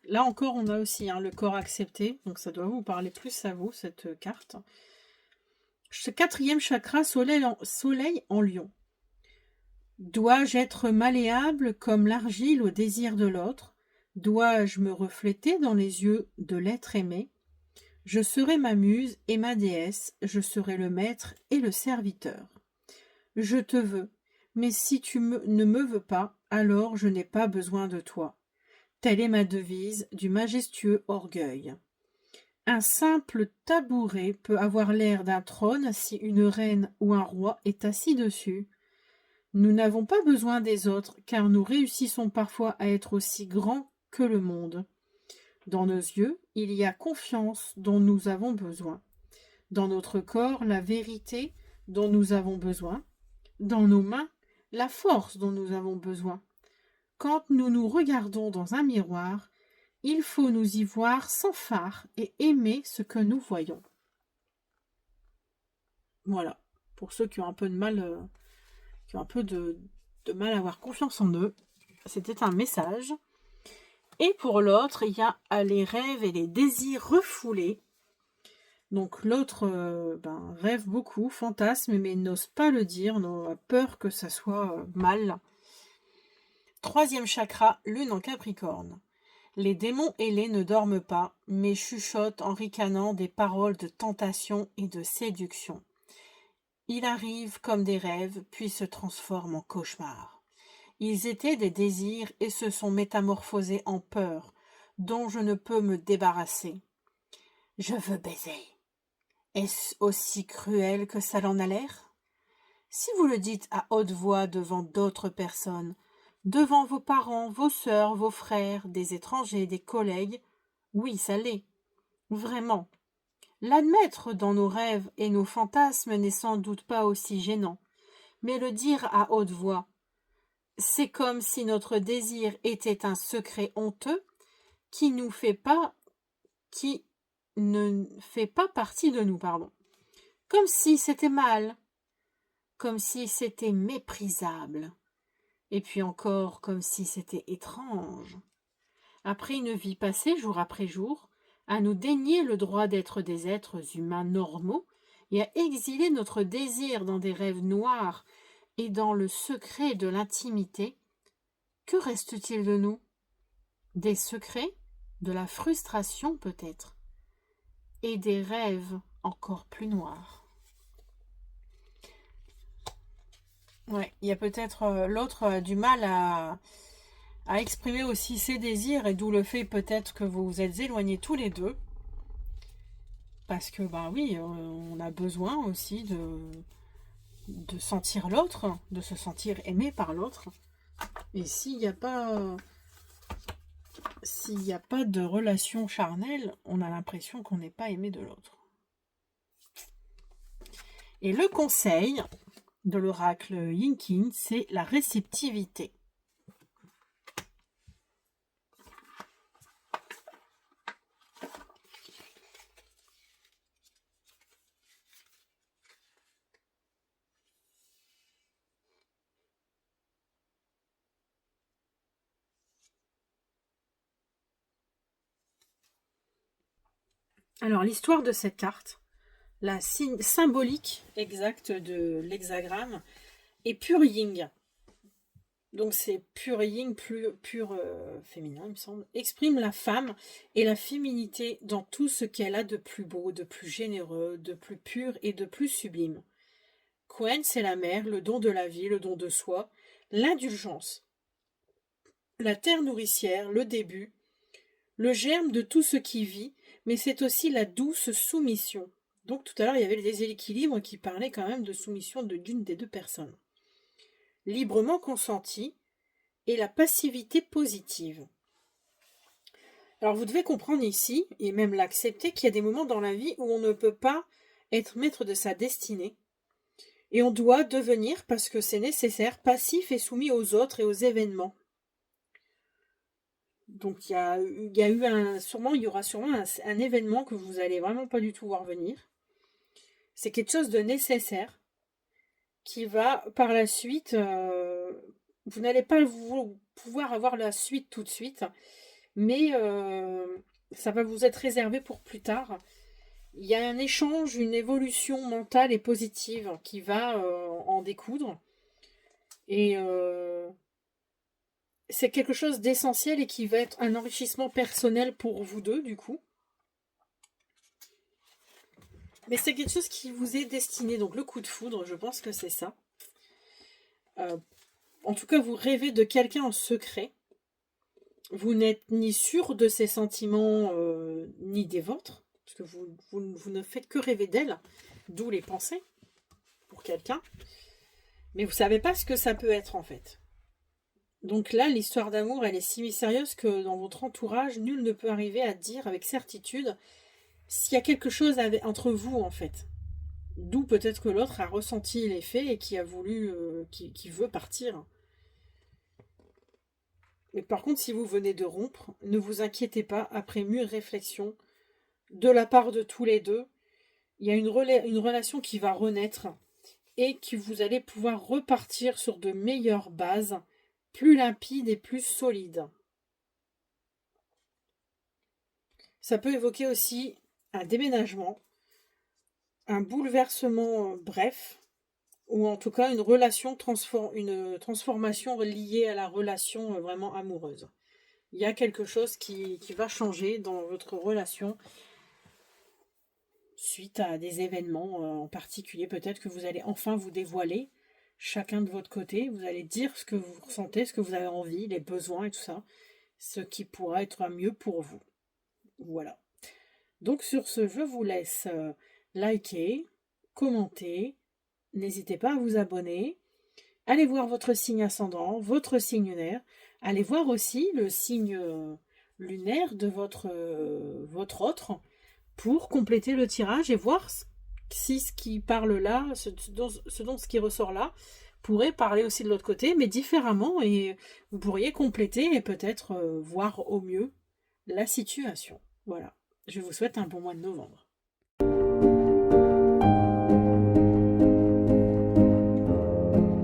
Là encore, on a aussi le corps accepté. Donc, ça doit vous parler plus à vous, cette carte. Ce 4e chakra, soleil en lion. Dois-je être malléable comme l'argile au désir de l'autre? Dois-je me refléter dans les yeux de l'être aimé? Je serai ma muse et ma déesse, je serai le maître et le serviteur. Je te veux, mais si ne me veux pas, alors je n'ai pas besoin de toi. Telle est ma devise du majestueux orgueil. Un simple tabouret peut avoir l'air d'un trône si une reine ou un roi est assis dessus. Nous n'avons pas besoin des autres, car nous réussissons parfois à être aussi grands que le monde. Dans nos yeux, il y a confiance dont nous avons besoin. Dans notre corps, la vérité dont nous avons besoin. Dans nos mains, la force dont nous avons besoin. Quand nous nous regardons dans un miroir, il faut nous y voir sans fard et aimer ce que nous voyons. Voilà, pour ceux qui ont un peu de mal, de mal à avoir confiance en eux, c'était un message. Et pour l'autre, il y a les rêves et les désirs refoulés. Donc l'autre rêve beaucoup, fantasme, mais n'ose pas le dire, a peur que ça soit mal. 3e chakra, lune en Capricorne. Les démons ailés ne dorment pas, mais chuchotent en ricanant des paroles de tentation et de séduction. Ils arrivent comme des rêves, puis se transforment en cauchemars. Ils étaient des désirs et se sont métamorphosés en peur, dont je ne peux me débarrasser. Je veux baiser. Est-ce aussi cruel que ça l'en a l'air? Si vous le dites à haute voix devant d'autres personnes, devant vos parents, vos sœurs, vos frères, des étrangers, des collègues, oui, ça l'est. Vraiment. L'admettre dans nos rêves et nos fantasmes n'est sans doute pas aussi gênant, mais le dire à haute voix, c'est comme si notre désir était un secret honteux qui ne fait pas partie de nous, Comme si c'était mal, comme si c'était méprisable, et puis encore comme si c'était étrange. Après une vie passée jour après jour, à nous dénier le droit d'être des êtres humains normaux et à exiler notre désir dans des rêves noirs et dans le secret de l'intimité, que reste-t-il de nous? Des secrets, de la frustration peut-être, et des rêves encore plus noirs. Ouais, il y a peut-être l'autre a du mal à exprimer aussi ses désirs, et d'où le fait peut-être que vous vous êtes éloignés tous les deux. Parce que, oui, on a besoin aussi de sentir l'autre, de se sentir aimé par l'autre. Et s'il n'y a pas de relation charnelle, on a l'impression qu'on n'est pas aimé de l'autre. Et le conseil de l'oracle Yinkin, c'est la réceptivité. Alors, l'histoire de cette carte, la symbolique exacte de l'hexagramme est pure yin. Donc c'est pure yin, pur féminin, il me semble. Exprime la femme et la féminité dans tout ce qu'elle a de plus beau, de plus généreux, de plus pur et de plus sublime. Quen, c'est la mère, le don de la vie, le don de soi, l'indulgence. La terre nourricière, le début, le germe de tout ce qui vit, mais c'est aussi la douce soumission. Donc tout à l'heure, il y avait le déséquilibre qui parlait quand même de soumission d'une des deux personnes. Librement consentie et la passivité positive. Alors vous devez comprendre ici, et même l'accepter, qu'il y a des moments dans la vie où on ne peut pas être maître de sa destinée. Et on doit devenir, parce que c'est nécessaire, passif et soumis aux autres et aux événements. Donc il y aura sûrement un événement que vous allez vraiment pas du tout voir venir. C'est quelque chose de nécessaire qui va par la suite, vous n'allez pas pouvoir avoir la suite tout de suite, mais ça va vous être réservé pour plus tard. Il y a un échange, une évolution mentale et positive qui va en découdre. Et c'est quelque chose d'essentiel et qui va être un enrichissement personnel pour vous deux, du coup. Mais c'est quelque chose qui vous est destiné. Donc le coup de foudre, je pense que c'est ça. En tout cas, vous rêvez de quelqu'un en secret. Vous n'êtes ni sûr de ses sentiments, ni des vôtres. Parce que vous ne faites que rêver d'elle. D'où les pensées pour quelqu'un. Mais vous ne savez pas ce que ça peut être en fait. Donc là, l'histoire d'amour, elle est si mystérieuse que dans votre entourage, nul ne peut arriver à dire avec certitude s'il y a quelque chose entre vous en fait. D'où peut-être que l'autre a ressenti l'effet et qui a voulu, qui veut partir. Mais par contre, si vous venez de rompre, ne vous inquiétez pas, après mûre réflexion, de la part de tous les deux, il y a une relation qui va renaître et que vous allez pouvoir repartir sur de meilleures bases, plus limpides et plus solides. Ça peut évoquer aussi un déménagement, un bouleversement bref, ou en tout cas une une transformation liée à la relation vraiment amoureuse. Il y a quelque chose qui va changer dans votre relation suite à des événements en particulier. Peut-être que vous allez enfin vous dévoiler, chacun de votre côté. Vous allez dire ce que vous ressentez, ce que vous avez envie, les besoins et tout ça. Ce qui pourra être mieux pour vous. Voilà. Donc sur ce, je vous laisse liker, commenter. N'hésitez pas à vous abonner. Allez voir votre signe ascendant, votre signe lunaire. Allez voir aussi le signe lunaire de votre autre pour compléter le tirage et voir si ce qui parle là, ce qui ressort là, pourrait parler aussi de l'autre côté, mais différemment, et vous pourriez compléter et peut-être voir au mieux la situation. Voilà. Je vous souhaite un bon mois de novembre.